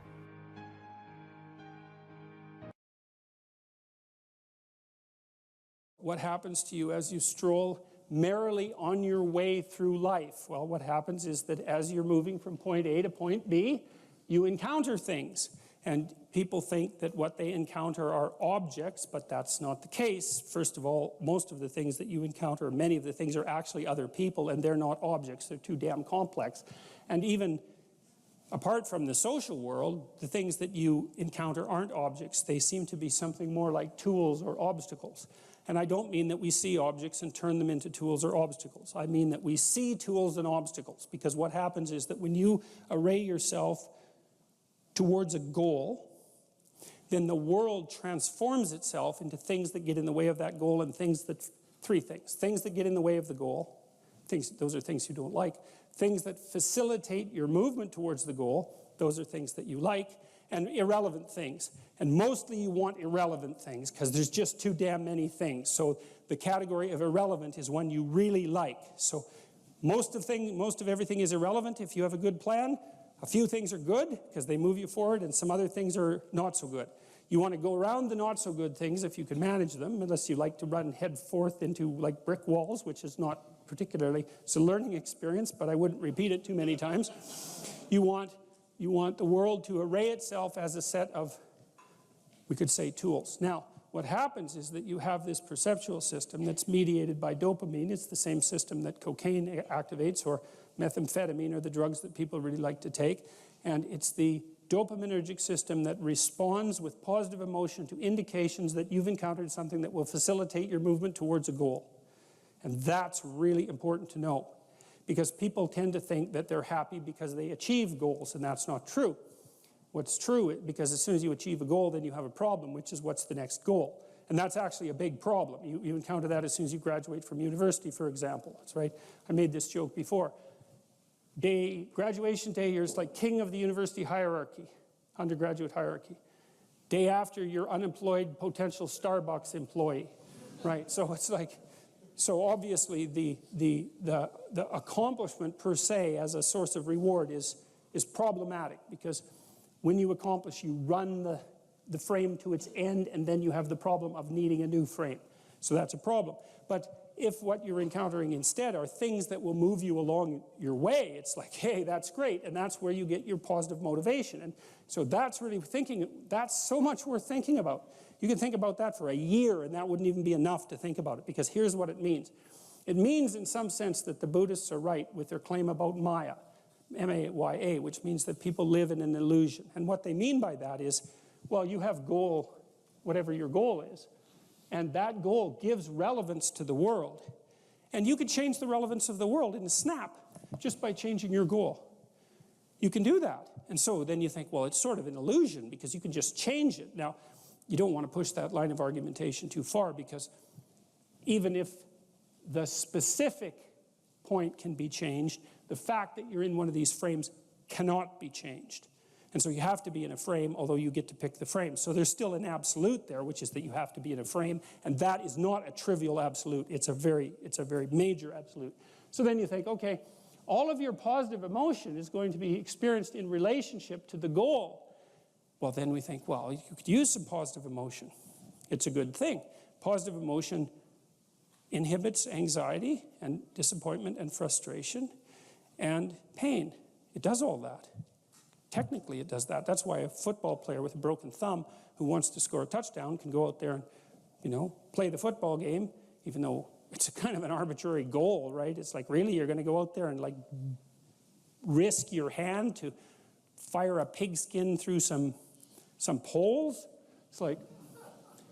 What happens to you as you stroll merrily on your way through life? Well, what happens is that as you're moving from point A to point B, you encounter things. And people think that what they encounter are objects, but that's not the case. First of all, most of the things that you encounter, many of the things, are actually other people, and they're not objects. They're too damn complex. And even apart from the social world, the things that you encounter aren't objects. They seem to be something more like tools or obstacles. And I don't mean that we see objects and turn them into tools or obstacles. I mean that we see tools and obstacles, because what happens is that when you array yourself towards a goal, then the world transforms itself into things that get in the way of that goal, and three things. Things that get in the way of the goal, those are things you don't like. Things that facilitate your movement towards the goal, those are things that you like. And irrelevant things. And mostly you want irrelevant things, because there's just too damn many things. So the category of irrelevant is one you really like. So most of everything is irrelevant if you have a good plan. A few things are good because they move you forward, and some other things are not so good. You want to go around the not so good things if you can manage them, unless you like to run head forth into like brick walls, which is not particularly, it's a learning experience, but I wouldn't repeat it too many times. You want the world to array itself as a set of, we could say, tools. Now, what happens is that you have this perceptual system that's mediated by dopamine. It's the same system that cocaine activates, or methamphetamine, or the drugs that people really like to take. And it's the dopaminergic system that responds with positive emotion to indications that you've encountered something that will facilitate your movement towards a goal. And that's really important to know, because people tend to think that they're happy because they achieve goals, and that's not true. What's true, because as soon as you achieve a goal, then you have a problem, which is, what's the next goal? And that's actually a big problem. You encounter that as soon as you graduate from university, for example. That's right. I made this joke before. Graduation day, you're like king of the university hierarchy, undergraduate hierarchy. Day after, you're unemployed potential Starbucks employee. Right, so it's like, so obviously the accomplishment per se as a source of reward is problematic, because when you accomplish, you run the frame to its end, and then you have the problem of needing a new frame. So that's a problem. But if what you're encountering instead are things that will move you along your way, it's like, hey, that's great, and that's where you get your positive motivation. And so that's really thinking, that's so much worth thinking about. You can think about that for a year, and that wouldn't even be enough to think about it, because here's what it means. It means, in some sense, that the Buddhists are right with their claim about Maya, M-A-Y-A, which means that people live in an illusion. And what they mean by that is, well, you have goal, whatever your goal is, and that goal gives relevance to the world. And you could change the relevance of the world in a snap, just by changing your goal. You can do that. And so then you think, well, it's sort of an illusion, because you can just change it. Now, you don't want to push that line of argumentation too far, because even if the specific point can be changed, the fact that you're in one of these frames cannot be changed. And so you have to be in a frame, although you get to pick the frame. So there's still an absolute there, which is that you have to be in a frame, and that is not a trivial absolute. It's a very major absolute. So then you think, okay, all of your positive emotion is going to be experienced in relationship to the goal. Well, then we think, well, you could use some positive emotion. It's a good thing. Positive emotion inhibits anxiety and disappointment and frustration and pain. It does all that. Technically, it does that. That's why a football player with a broken thumb who wants to score a touchdown can go out there and, you know, play the football game, even though it's a kind of an arbitrary goal, right? It's like, really, you're going to go out there and, like, risk your hand to fire a pigskin through some poles? It's like,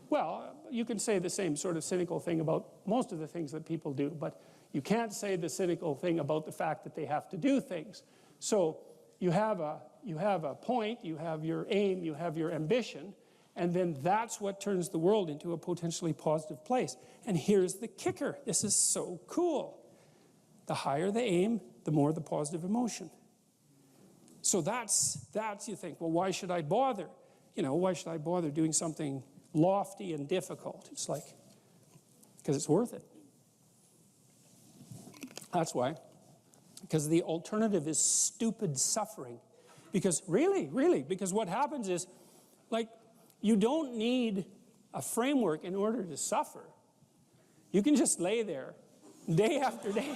well, you can say the same sort of cynical thing about most of the things that people do, but you can't say the cynical thing about the fact that they have to do things. So you have a point, you have your aim, you have your ambition, and then that's what turns the world into a potentially positive place. And here's the kicker. This is so cool. The higher the aim, the more the positive emotion. So that's you think, well, why should I bother? You know, why should I bother doing something lofty and difficult? It's like, because it's worth it. That's why. Because the alternative is stupid suffering. Because really, because what happens is, like, you don't need a framework in order to suffer. You can just lay there day after day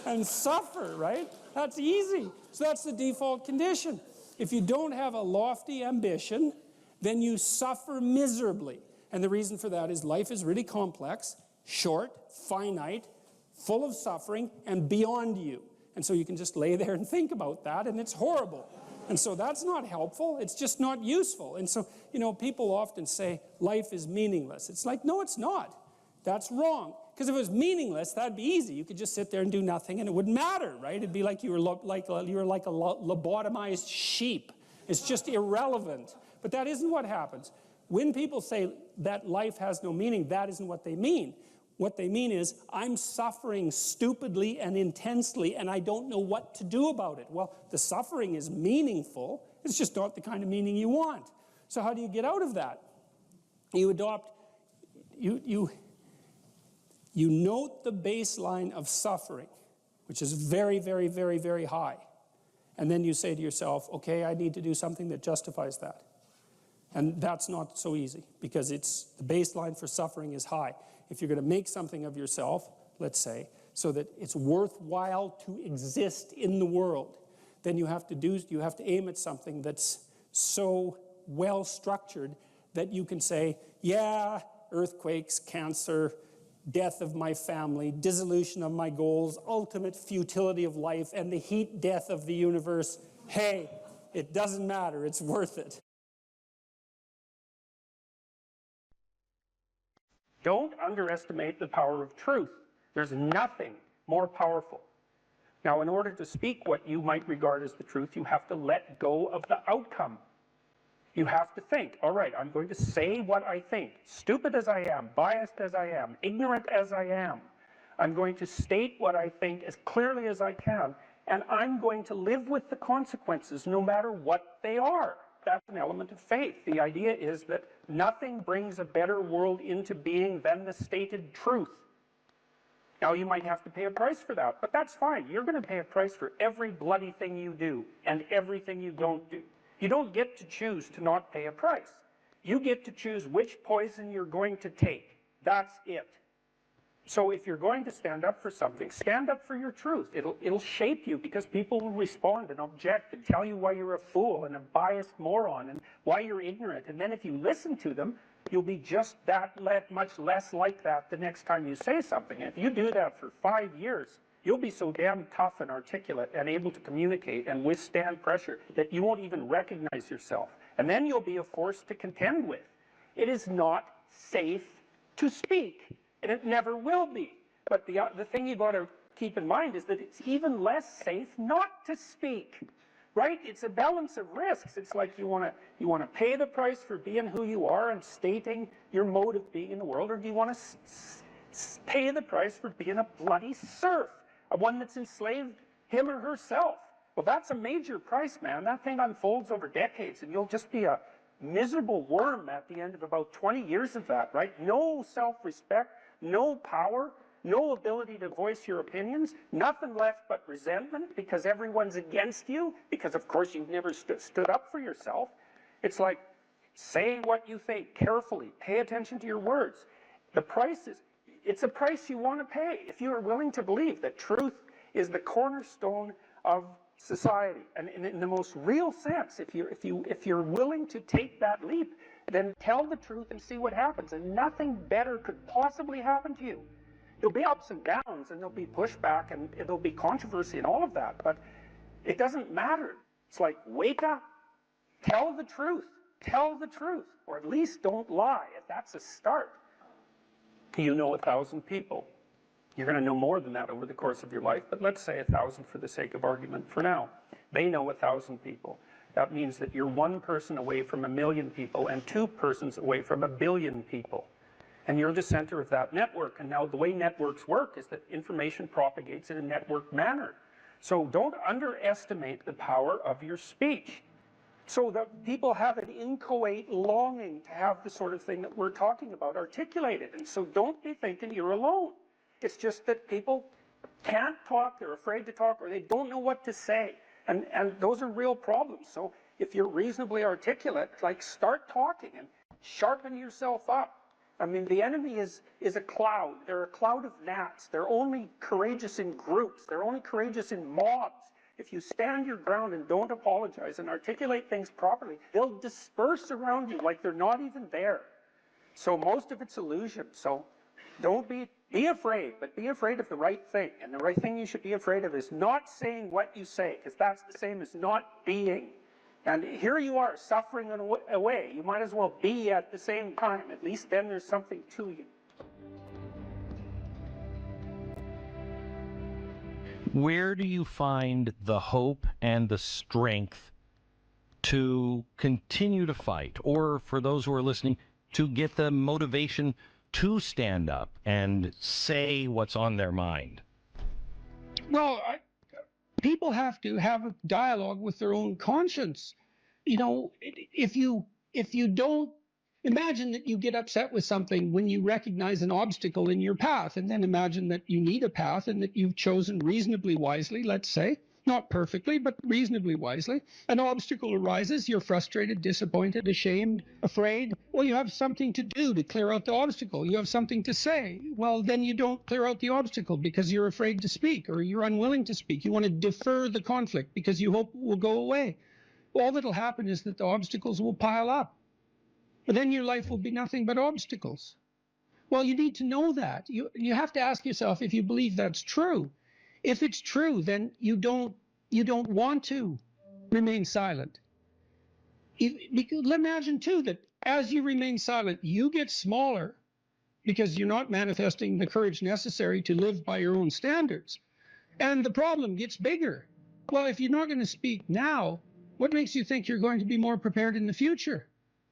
and suffer, right? That's easy. So that's the default condition. If you don't have a lofty ambition, then you suffer miserably. And the reason for that is life is really complex, short, finite, full of suffering, and beyond you. And so you can just lay there and think about that, and it's horrible. And so that's not helpful. It's just not useful. And so, you know, people often say life is meaningless. It's like, no, it's not. That's wrong. Because if it was meaningless, that'd be easy. You could just sit there and do nothing, and it wouldn't matter, right? It'd be like you were like a lobotomized sheep. It's just irrelevant. But that isn't what happens. When people say that life has no meaning, that isn't what they mean. What they mean is, I'm suffering stupidly and intensely, and I don't know what to do about it. Well, the suffering is meaningful. It's just not the kind of meaning you want. So how do you get out of that? You adopt, you note the baseline of suffering, which is very, very, very, very high. And then you say to yourself, okay, I need to do something that justifies that. And that's not so easy, because the baseline for suffering is high. If you're going to make something of yourself, let's say, so that it's worthwhile to exist in the world, then you have to aim at something that's so well structured that you can say, yeah, earthquakes, cancer, death of my family, dissolution of my goals, ultimate futility of life, and the heat death of the universe. Hey, it doesn't matter, it's worth it. Don't underestimate the power of truth. There's nothing more powerful. Now, in order to speak what you might regard as the truth, you have to let go of the outcome. You have to think, all right, I'm going to say what I think, stupid as I am, biased as I am, ignorant as I am. I'm going to state what I think as clearly as I can, and I'm going to live with the consequences no matter what they are. that's an element of faith. The idea is that nothing brings a better world into being than the stated truth. Now, you might have to pay a price for that, but that's fine. You're going to pay a price for every bloody thing you do and everything you don't do. You don't get to choose to not pay a price. You get to choose which poison you're going to take. That's it. So if you're going to stand up for something, stand up for your truth. It'll shape you, because people will respond and object and tell you why you're a fool and a biased moron and why you're ignorant. And then if you listen to them, you'll be just that much less like that the next time you say something. And if you do that for 5 years, you'll be so damn tough and articulate and able to communicate and withstand pressure that you won't even recognize yourself. And then you'll be a force to contend with. It is not safe to speak. And it never will be. But the thing you've got to keep in mind is that it's even less safe not to speak, right? It's a balance of risks. It's like you want to pay the price for being who you are and stating your mode of being in the world, or do you want to pay the price for being a bloody serf, one that's enslaved him or herself? Well, that's a major price, man. That thing unfolds over decades, and you'll just be a miserable worm at the end of about 20 years of that, right? No self-respect, no power, no ability to voice your opinions, nothing left but resentment because everyone's against you, because of course you've never stood up for yourself. It's like, say what you think carefully, pay attention to your words. The price is, it's a price you want to pay if you are willing to believe that truth is the cornerstone of society. And in the most real sense, if you're willing to take that leap, then tell the truth and see what happens. And nothing better could possibly happen to you. There'll be ups and downs, and there'll be pushback, and there'll be controversy and all of that, but it doesn't matter. It's like, wake up, tell the truth, or at least don't lie. If that's a start, you know 1,000 people. You're going to know more than that over the course of your life, but let's say 1,000 for the sake of argument for now. They know 1,000 people. That means that you're one person away from 1,000,000 people and 2 persons away from 1,000,000,000 people. And you're the center of that network. And now the way networks work is that information propagates in a network manner. So don't underestimate the power of your speech. So that people have an inchoate longing to have the sort of thing that we're talking about articulated. And so don't be thinking you're alone. It's just that people can't talk, they're afraid to talk, or they don't know what to say. And those are real problems. So if you're reasonably articulate, like, start talking and sharpen yourself up. I mean, the enemy is a cloud. They're a cloud of gnats. They're only courageous in groups. They're only courageous in mobs. If you stand your ground and don't apologize and articulate things properly, they'll disperse around you like they're not even there. So most of it's illusion. So don't be afraid, but be afraid of the right thing. And the right thing you should be afraid of is not saying what you say, because that's the same as not being. And here you are, suffering away. You might as well be at the same time. At least then there's something to you. Where do you find the hope and the strength to continue to fight? Or for those who are listening, to get the motivation to stand up and say what's on their mind? Well, people have to have a dialogue with their own conscience. You know, if you don't, imagine that you get upset with something when you recognize an obstacle in your path, and then imagine that you need a path and that you've chosen reasonably wisely, let's say, not perfectly, but reasonably wisely. An obstacle arises, you're frustrated, disappointed, ashamed, afraid. Well, you have something to do to clear out the obstacle. You have something to say. Well, then you don't clear out the obstacle because you're afraid to speak, or you're unwilling to speak. You want to defer the conflict because you hope it will go away. All that'll happen is that the obstacles will pile up. But then your life will be nothing but obstacles. Well, you need to know that. You have to ask yourself if you believe that's true. If it's true, then you don't want to remain silent. Imagine too that as you remain silent, you get smaller because you're not manifesting the courage necessary to live by your own standards. And the problem gets bigger. Well, if you're not going to speak now, what makes you think you're going to be more prepared in the future?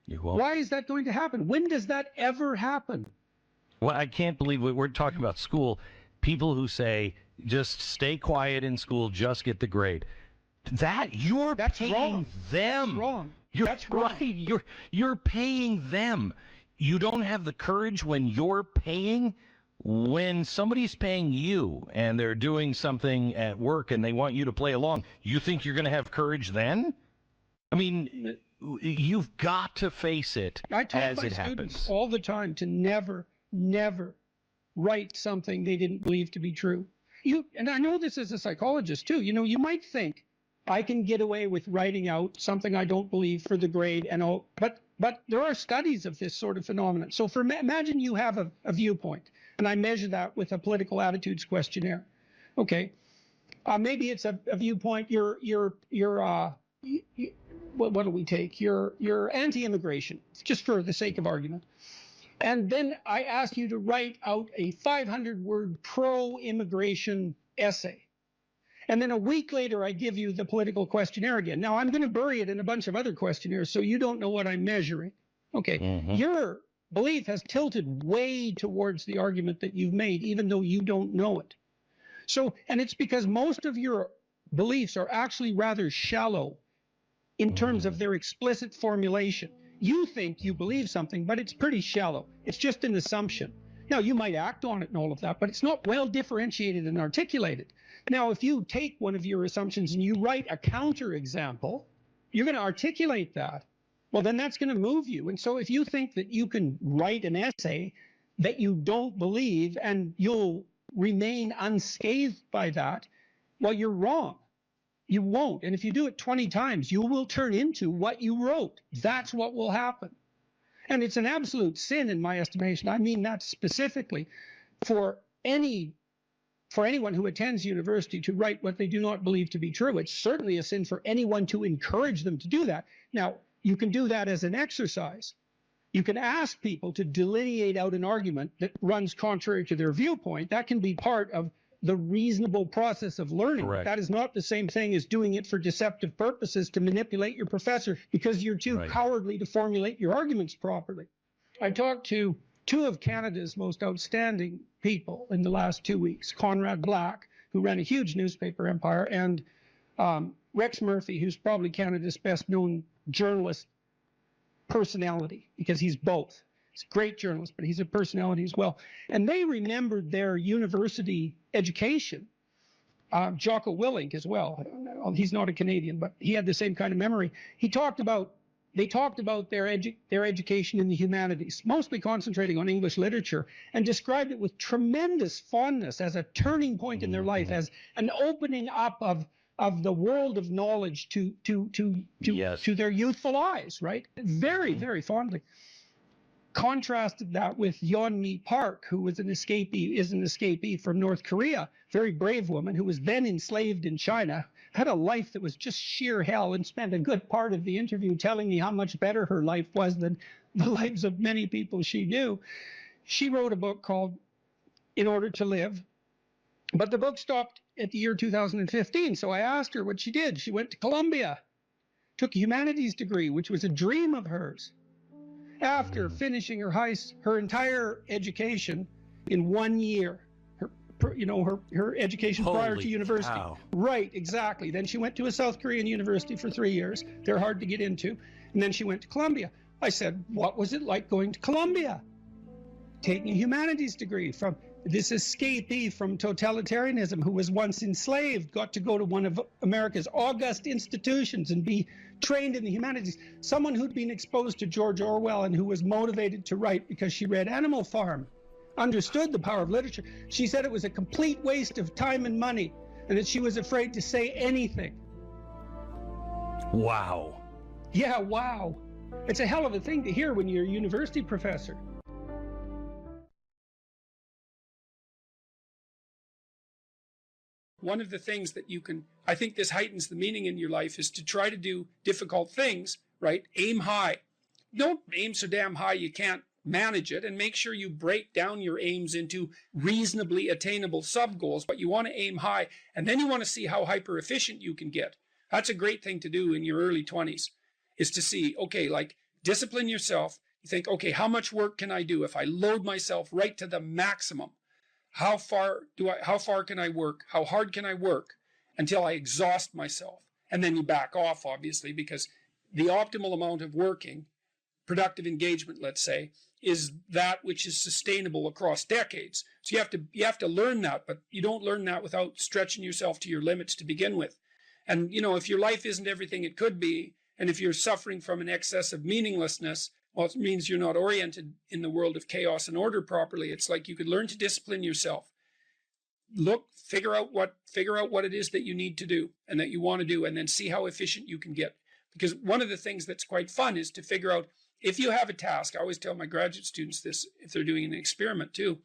You won't. Why is that going to happen? When does that ever happen? Well, I can't believe we're talking about school. People who say, just stay quiet in school, just get the grade. That you're That's paying wrong. them. That's wrong. You're That's wrong. right. You're paying them. You don't have the courage when you're paying. When somebody's paying you and they're doing something at work and they want you to play along, you think you're going to have courage then? I mean, you've got to face it I tell as my it students happens. all the time to never, never write something they didn't believe to be true. And I know this as a psychologist too. You know, you might think I can get away with writing out something I don't believe for the grade and all, but there are studies of this sort of phenomenon. So imagine you have a viewpoint, and I measure that with a political attitudes questionnaire. Okay, maybe it's a viewpoint. What do we take? You're anti-immigration, just for the sake of argument. And then I ask you to write out a 500-word pro-immigration essay. And then a week later, I give you the political questionnaire again. Now, I'm going to bury it in a bunch of other questionnaires, so you don't know what I'm measuring. Okay, your belief has tilted way towards the argument that you've made, even though you don't know it. So, and it's because most of your beliefs are actually rather shallow in terms of their explicit formulation. You think you believe something, but it's pretty shallow. It's just an assumption. Now, you might act on it and all of that, but it's not well differentiated and articulated. Now, if you take one of your assumptions and you write a counterexample, you're going to articulate that. Well, then that's going to move you. And so if you think that you can write an essay that you don't believe and you'll remain unscathed by that, well, you're wrong. You won't. And if you do it 20 times, you will turn into what you wrote. That's what will happen. And it's an absolute sin in my estimation. I mean that specifically for anyone who attends university to write what they do not believe to be true. It's certainly a sin for anyone to encourage them to do that. Now, you can do that as an exercise. You can ask people to delineate out an argument that runs contrary to their viewpoint. That can be part of the reasonable process of learning. Correct. That is not the same thing as doing it for deceptive purposes to manipulate your professor because you're too cowardly to formulate your arguments properly. I talked to two of Canada's most outstanding people in the last 2 weeks, Conrad Black, who ran a huge newspaper empire, and Rex Murphy, who's probably Canada's best known journalist personality, because he's both. He's a great journalist, but he's a personality as well. And they remembered their university education. Jocko Willink as well. He's not a Canadian, but he had the same kind of memory. They talked about their education in the humanities, mostly concentrating on English literature, and described it with tremendous fondness as a turning point in their life, as an opening up of the world of knowledge to their youthful eyes, right? Very, very fondly. Contrasted that with Yeonmi Park, who is an escapee from North Korea, very brave woman who was then enslaved in China, had a life that was just sheer hell, and spent a good part of the interview telling me how much better her life was than the lives of many people she knew. She wrote a book called In Order to Live, but the book stopped at the year 2015. So I asked her what she did. She went to Columbia, took a humanities degree, which was a dream of hers. After finishing her entire education in 1 year, her education prior to university. Cow. Right, exactly. Then she went to a South Korean university for 3 years. They're hard to get into. And then she went to Columbia. I said, what was it like going to Columbia? Taking a humanities degree from this escapee from totalitarianism who was once enslaved, got to go to one of America's august institutions and be trained in the humanities. Someone who'd been exposed to George Orwell and who was motivated to write because she read Animal Farm, understood the power of literature. She said it was a complete waste of time and money and that she was afraid to say anything. Wow. Yeah, wow. It's a hell of a thing to hear when you're a university professor. One of the things that you can, I think this heightens the meaning in your life, is to try to do difficult things, right? Aim high. Don't aim so damn high you can't manage it, and make sure you break down your aims into reasonably attainable sub-goals, but you want to aim high, and then you want to see how hyper-efficient you can get. That's a great thing to do in your early 20s, is to see, okay, like discipline yourself. You think, okay, how much work can I do if I load myself right to the maximum? How far can I work? How hard can I work until I exhaust myself? And then you back off, obviously, because the optimal amount of working, productive engagement, let's say, is that which is sustainable across decades. So you have to learn that, but you don't learn that without stretching yourself to your limits to begin with. And, if your life isn't everything it could be, and if you're suffering from an excess of meaninglessness, well, it means you're not oriented in the world of chaos and order properly. It's like you could learn to discipline yourself. Figure out what it is that you need to do and that you want to do, and then see how efficient you can get. Because one of the things that's quite fun is to figure out, if you have a task, I always tell my graduate students this if they're doing an experiment too.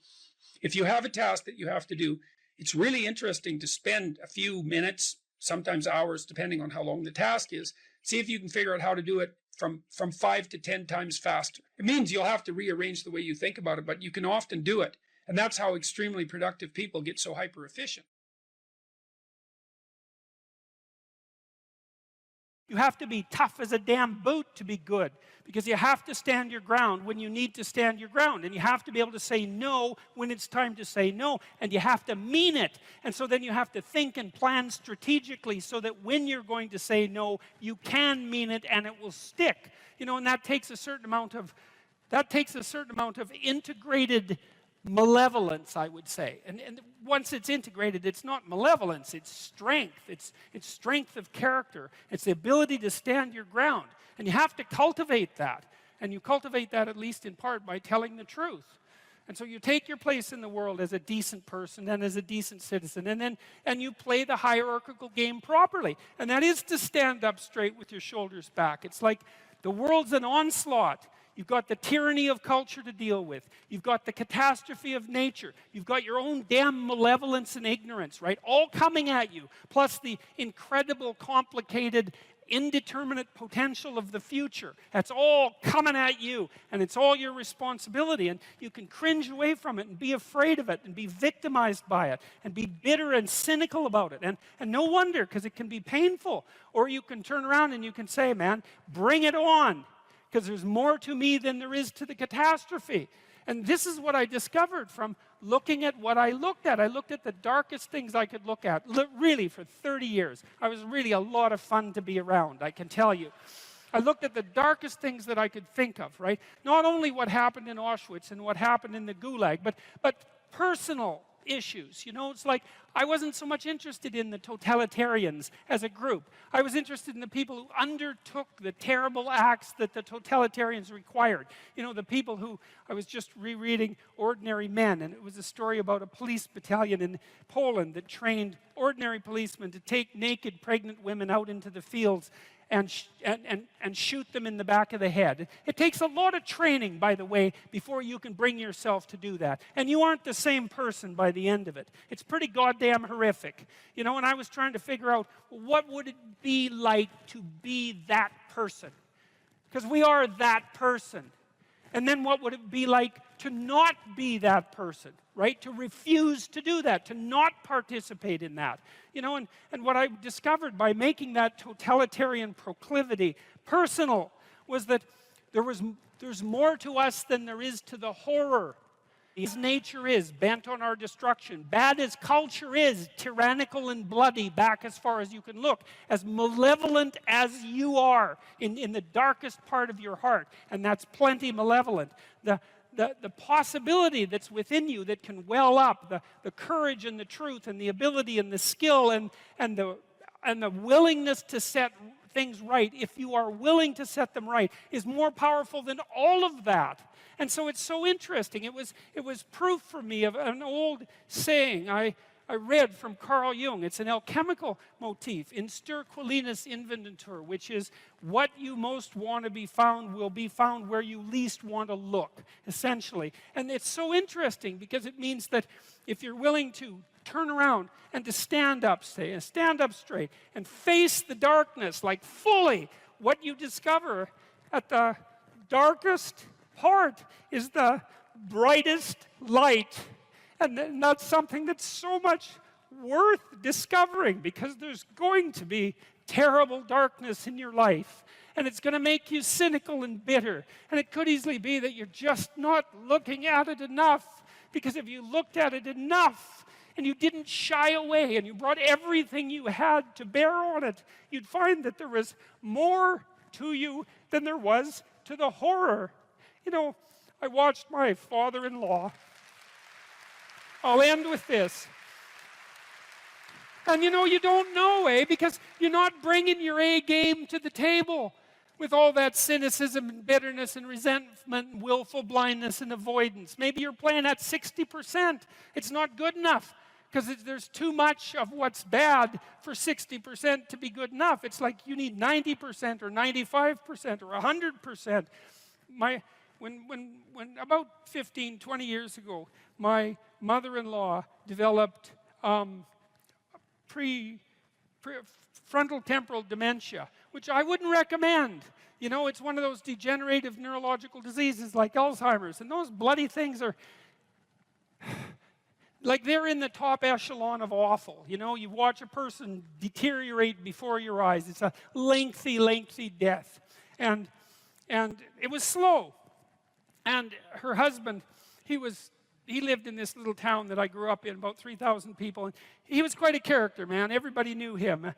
If you have a task that you have to do, it's really interesting to spend a few minutes, sometimes hours, depending on how long the task is. See if you can figure out how to do it from 5 to 10 times faster. It means you'll have to rearrange the way you think about it, but you can often do it. And that's how extremely productive people get so hyper efficient. You have to be tough as a damn boot to be good, because you have to stand your ground when you need to stand your ground, and you have to be able to say no when it's time to say no, and you have to mean it. And so then you have to think and plan strategically so that when you're going to say no, you can mean it and it will stick. And that takes a certain amount of integrated malevolence, I would say. And once it's integrated, it's not malevolence, it's strength. It's strength of character. It's the ability to stand your ground. And you have to cultivate that. And you cultivate that, at least in part, by telling the truth. And so you take your place in the world as a decent person and as a decent citizen, and you play the hierarchical game properly. And that is to stand up straight with your shoulders back. It's like the world's an onslaught. You've got the tyranny of culture to deal with. You've got the catastrophe of nature. You've got your own damn malevolence and ignorance, right? All coming at you, plus the incredible, complicated, indeterminate potential of the future. That's all coming at you, and it's all your responsibility. And you can cringe away from it and be afraid of it and be victimized by it and be bitter and cynical about it. And no wonder, because it can be painful. Or you can turn around and you can say, man, bring it on, because there's more to me than there is to the catastrophe. And this is what I discovered from looking at what I looked at. I looked at the darkest things I could look at, really, for 30 years. I was really a lot of fun to be around, I can tell you. I looked at the darkest things that I could think of, right? Not only what happened in Auschwitz and what happened in the Gulag, but personal issues. It's like I wasn't so much interested in the totalitarians as a group. I was interested in the people who undertook the terrible acts that the totalitarians required. The people who, I was just rereading Ordinary Men, and it was a story about a police battalion in Poland that trained ordinary policemen to take naked pregnant women out into the fields and shoot them in the back of the head. It takes a lot of training, by the way, before you can bring yourself to do that. And you aren't the same person by the end of it. It's pretty goddamn horrific. And I was trying to figure out, what would it be like to be that person? Because we are that person. And then what would it be like to not be that person, right? To refuse to do that, to not participate in that. And what I discovered by making that totalitarian proclivity personal was that there's more to us than there is to the horror. As nature is, bent on our destruction, bad as culture is, tyrannical and bloody, back as far as you can look, as malevolent as you are in the darkest part of your heart, and that's plenty malevolent, the possibility that's within you that can well up, the courage and the truth and the ability and the skill and the willingness to set things right, if you are willing to set them right, is more powerful than all of that. And so it's so interesting. It was proof for me of an old saying I read from Carl Jung. It's an alchemical motif, in stir qualinus inventur, which is what you most want to be found will be found where you least want to look, essentially. And it's so interesting because it means that if you're willing to turn around and to stand up straight and face the darkness like fully, what you discover at the darkest part is the brightest light. And that's something that's so much worth discovering, because there's going to be terrible darkness in your life. And it's going to make you cynical and bitter. And it could easily be that you're just not looking at it enough. Because if you looked at it enough, and you didn't shy away, and you brought everything you had to bear on it, you'd find that there was more to you than there was to the horror. You know, I watched my father-in-law. I'll end with this. And you know, you don't know, because you're not bringing your A game to the table with all that cynicism and bitterness and resentment and willful blindness and avoidance. Maybe you're playing at 60%. It's not good enough because there's too much of what's bad for 60% to be good enough. It's like you need 90% or 95% or 100%. When about 15, 20 years ago, my mother-in-law developed frontal temporal dementia, which I wouldn't recommend. You know, it's one of those degenerative neurological diseases like Alzheimer's, and those bloody things are like they're in the top echelon of awful. You know, you watch a person deteriorate before your eyes. It's a lengthy, lengthy death. And it was slow. And her husband, he lived in this little town that I grew up in, about 3,000 people. And he was quite a character, man. Everybody knew him.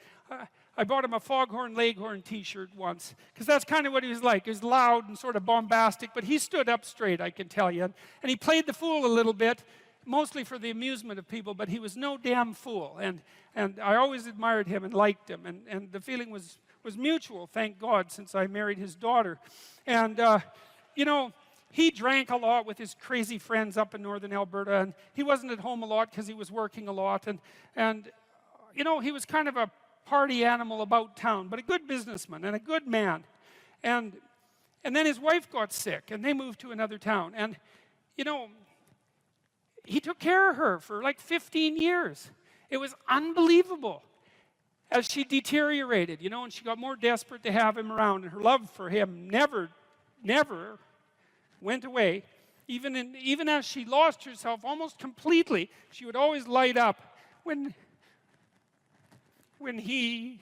I bought him a Foghorn Leghorn t-shirt once, because that's kind of what he was like. He was loud and sort of bombastic, but he stood up straight, I can tell you. And he played the fool a little bit, mostly for the amusement of people, but he was no damn fool. And I always admired him and liked him. And the feeling was mutual, thank God, since I married his daughter. And, you know, he drank a lot with his crazy friends up in northern Alberta, and he wasn't at home a lot because he was working a lot. And you know, he was kind of a party animal about town, but a good businessman and a good man. And then his wife got sick, and they moved to another town. And, you know, he took care of her for like 15 years. It was unbelievable as she deteriorated, you know, and she got more desperate to have him around, and her love for him never went away. Even as she lost herself almost completely, she would always light up when he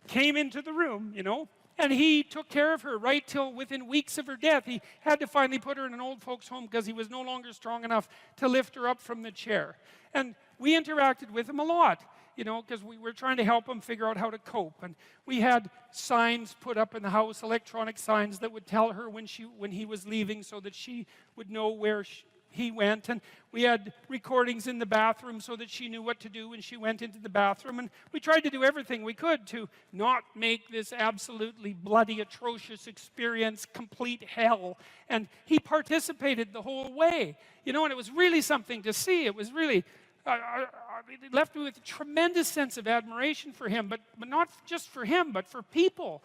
came into the room, you know. And he took care of her right till within weeks of her death. He had to finally put her in an old folks' home because he was no longer strong enough to lift her up from the chair. And we interacted with him a lot, you know, because we were trying to help him figure out how to cope. And we had signs put up in the house, electronic signs that would tell her when he was leaving so that she would know where he went. And we had recordings in the bathroom so that she knew what to do when she went into the bathroom. And we tried to do everything we could to not make this absolutely bloody, atrocious experience complete hell. And he participated the whole way, you know, and it was really something to see. It was really it left me with a tremendous sense of admiration for him, but not just for him, but for people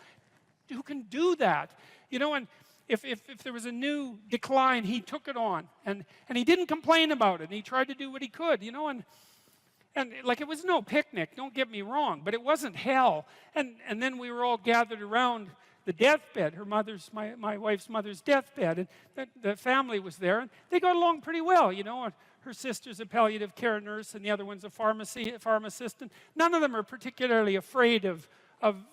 who can do that. You know, and if there was a new decline, he took it on, and he didn't complain about it, and he tried to do what he could, you know, and like it was no picnic, don't get me wrong, but it wasn't hell. And then we were all gathered around the deathbed, my wife's mother's deathbed, and the family was there, and they got along pretty well, you know. Her sister's a palliative care nurse, and the other one's a pharmacist, and none of them are particularly afraid of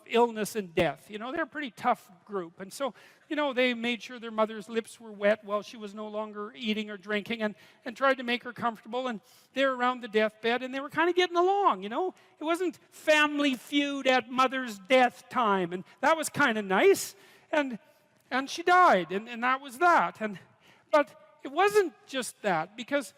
illness and death. You know, they're a pretty tough group. And so, you know, they made sure their mother's lips were wet while she was no longer eating or drinking, and tried to make her comfortable. And they're around the deathbed, and they were kind of getting along, you know. It wasn't family feud at mother's death time, and that was kind of nice. And she died, and that was that. But it wasn't just that, because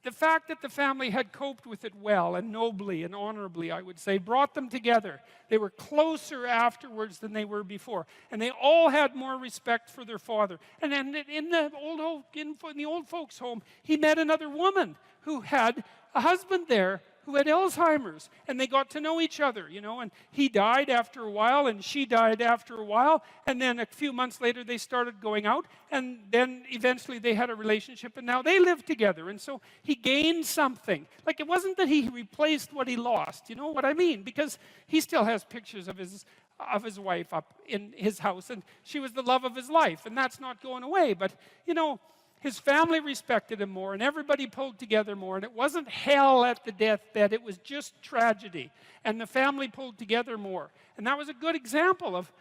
the fact that the family had coped with it well and nobly and honorably, I would say, brought them together. They were closer afterwards than they were before. And they all had more respect for their father. And then in the old folks' home, he met another woman who had a husband there who had Alzheimer's, and they got to know each other, you know, and he died after a while, and she died after a while, and then a few months later they started going out, and then eventually they had a relationship, and now they live together. And so he gained something. Like, it wasn't that he replaced what he lost, you know what I mean? Because he still has pictures of his wife up in his house, and she was the love of his life, and that's not going away. But, you know, his family respected him more, and everybody pulled together more, and it wasn't hell at the deathbed, it was just tragedy, and the family pulled together more. And that was a good example of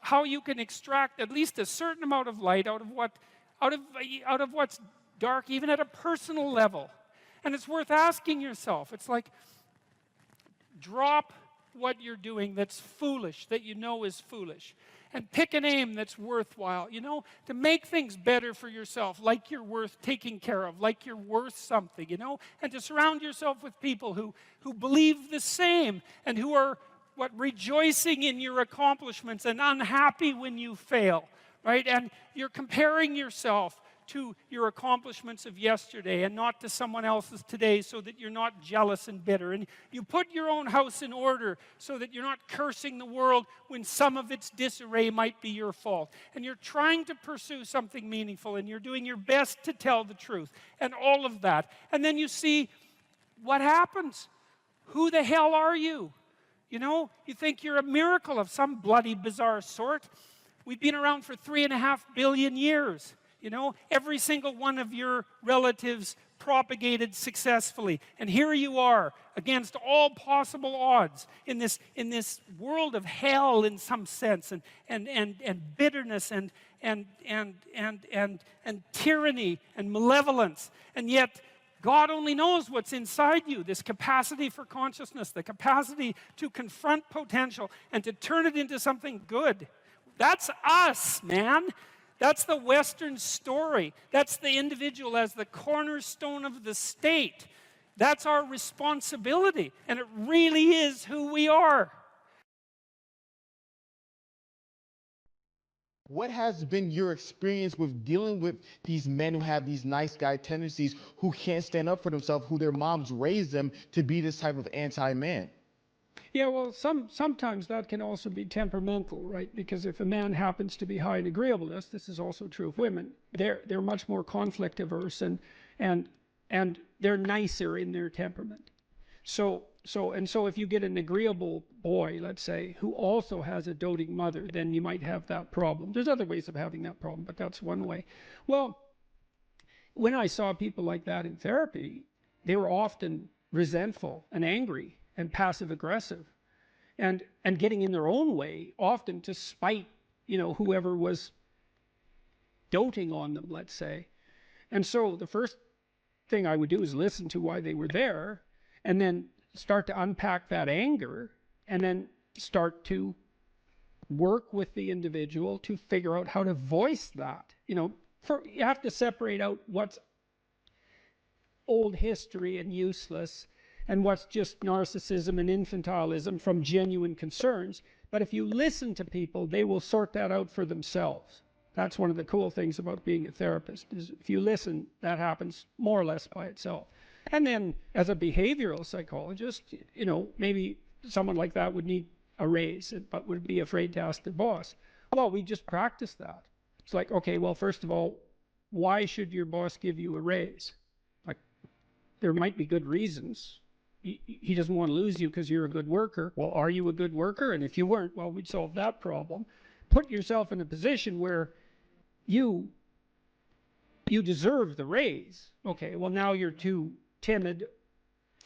how you can extract at least a certain amount of light out of what's dark, even at a personal level. And it's worth asking yourself. It's like, drop what you're doing that's foolish, that you know is foolish, and pick an aim that's worthwhile, you know, to make things better for yourself, like you're worth taking care of, like you're worth something, you know, and to surround yourself with people who believe the same and who are rejoicing in your accomplishments and unhappy when you fail, right? And you're comparing yourself to your accomplishments of yesterday and not to someone else's today, so that you're not jealous and bitter. And you put your own house in order so that you're not cursing the world when some of its disarray might be your fault. And you're trying to pursue something meaningful, and you're doing your best to tell the truth and all of that. And then you see what happens. Who the hell are you? You know, you think you're a miracle of some bloody bizarre sort. We've been around for 3.5 billion years. You know, every single one of your relatives propagated successfully. And here you are, against all possible odds, in this world of hell in some sense, and bitterness and tyranny and malevolence. And yet, God only knows what's inside you, this capacity for consciousness, the capacity to confront potential and to turn it into something good. That's us, man. That's the Western story. That's the individual as the cornerstone of the state. That's our responsibility, and it really is who we are. What has been your experience with dealing with these men who have these nice guy tendencies, who can't stand up for themselves, who their moms raised them to be this type of anti-man? Yeah, well, sometimes that can also be temperamental, right? Because if a man happens to be high in agreeableness, this is also true of women. They're much more conflict averse, and they're nicer in their temperament. So if you get an agreeable boy, let's say, who also has a doting mother, then you might have that problem. There's other ways of having that problem, but that's one way. Well, when I saw people like that in therapy, they were often resentful and angry and passive aggressive, and getting in their own way, often to spite, you know, whoever was doting on them, let's say. And so the first thing I would do is listen to why they were there, and then start to unpack that anger, and then start to work with the individual to figure out how to voice that. You know, you have to separate out what's old history and useless, and what's just narcissism and infantilism from genuine concerns. But if you listen to people, they will sort that out for themselves. That's one of the cool things about being a therapist, is if you listen, that happens more or less by itself. And then as a behavioral psychologist, you know, maybe someone like that would need a raise, but would be afraid to ask their boss. Well, we just practice that. It's like, okay, well, first of all, why should your boss give you a raise? Like, there might be good reasons. He doesn't want to lose you because you're a good worker. Well, are you a good worker? And if you weren't, well, we'd solve that problem. Put yourself in a position where you deserve the raise. Okay, well, now you're too timid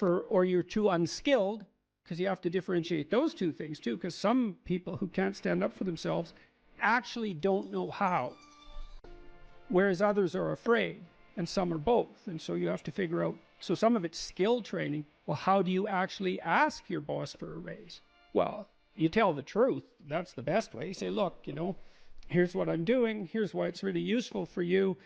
or you're too unskilled, because you have to differentiate those two things too, because some people who can't stand up for themselves actually don't know how, whereas others are afraid, and some are both. And so you have to figure out, so some of it's skill training. Well, how do you actually ask your boss for a raise? Well, you tell the truth. That's the best way. You say, look, you know, here's what I'm doing. Here's why it's really useful for you.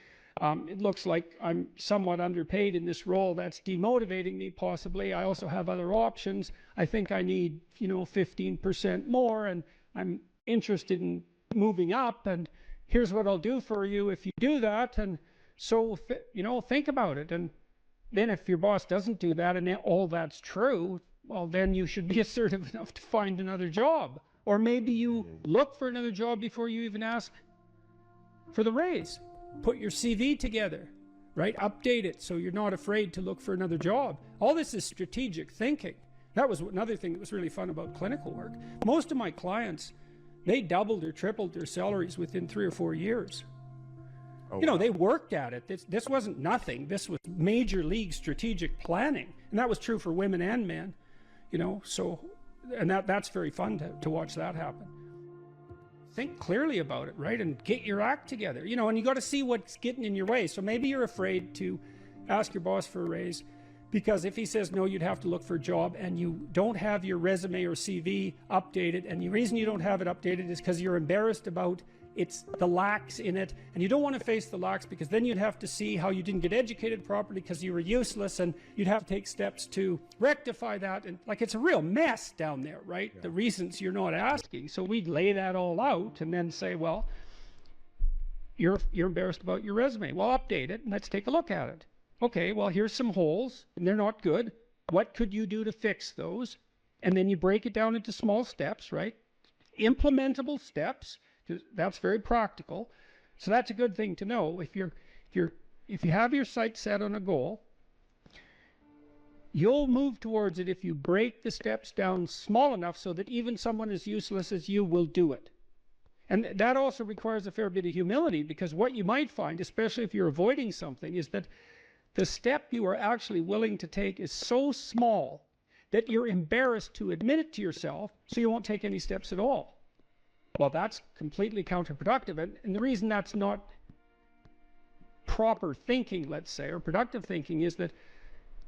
It looks like I'm somewhat underpaid in this role. That's demotivating me, possibly. I also have other options. I think I need, you know, 15% more, and I'm interested in moving up, and here's what I'll do for you if you do that. And so, you know, think about it. And then if your boss doesn't do that, and all that's true, well, then you should be assertive enough to find another job. Or maybe you look for another job before you even ask for the raise. Put your CV together, right? Update it so you're not afraid to look for another job. All this is strategic thinking. That was another thing that was really fun about clinical work. Most of my clients, they doubled or tripled their salaries within 3 or 4 years. Oh, you know, wow. They worked at it. This wasn't nothing. This was major league strategic planning. And that was true for women and men, you know, so, and that's very fun to watch that happen. Think clearly about it, right? And get your act together, you know, and you got to see what's getting in your way. So maybe you're afraid to ask your boss for a raise Because if he says no, you'd have to look for a job, and you don't have your resume or CV updated, and the reason you don't have it updated is because you're embarrassed about the lacks in it, and you don't want to face the lacks because then you'd have to see how you didn't get educated properly because you were useless, and you'd have to take steps to rectify that, and like it's a real mess down there, right? Yeah. The reasons you're not asking. So we'd lay that all out and then say, well, you're embarrassed about your resume. Well, update it and let's take a look at it. Okay, well, here's some holes and they're not good. What could you do to fix those? And then you break it down into small steps, right? Implementable steps. That's very practical. So that's a good thing to know. If you have your sights set on a goal, you'll move towards it if you break the steps down small enough so that even someone as useless as you will do it. And that also requires a fair bit of humility, because what you might find, especially if you're avoiding something, is that the step you are actually willing to take is so small that you're embarrassed to admit it to yourself, so you won't take any steps at all. Well, that's completely counterproductive. And the reason that's not proper thinking, let's say, or productive thinking, is that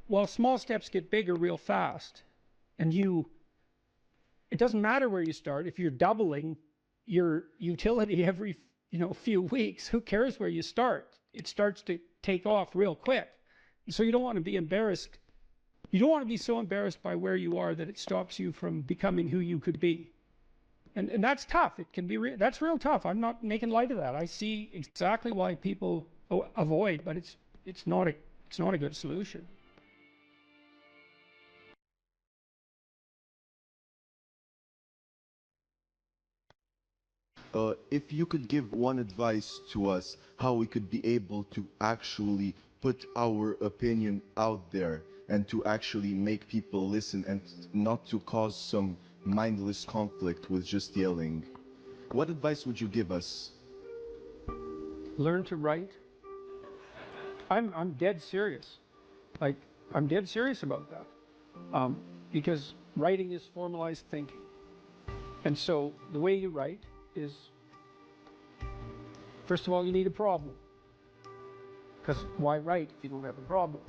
while small steps get bigger real fast, and it doesn't matter where you start. If you're doubling your utility every few weeks, who cares where you start? It starts to take off real quick. So you don't want to be embarrassed. You don't want to be so embarrassed by where you are that it stops you from becoming who you could be. And that's tough. It can be that's real tough. I'm not making light of that. I see exactly why people avoid, but it's not a good solution. If you could give one advice to us, how we could be able to actually put our opinion out there and to actually make people listen and not to cause some mindless conflict with just yelling, what advice would you give us? Learn to write. I'm dead serious. Like, I'm dead serious about that. Because writing is formalized thinking. And so the way you write is, first of all, you need a problem. Because why write if you don't have a problem?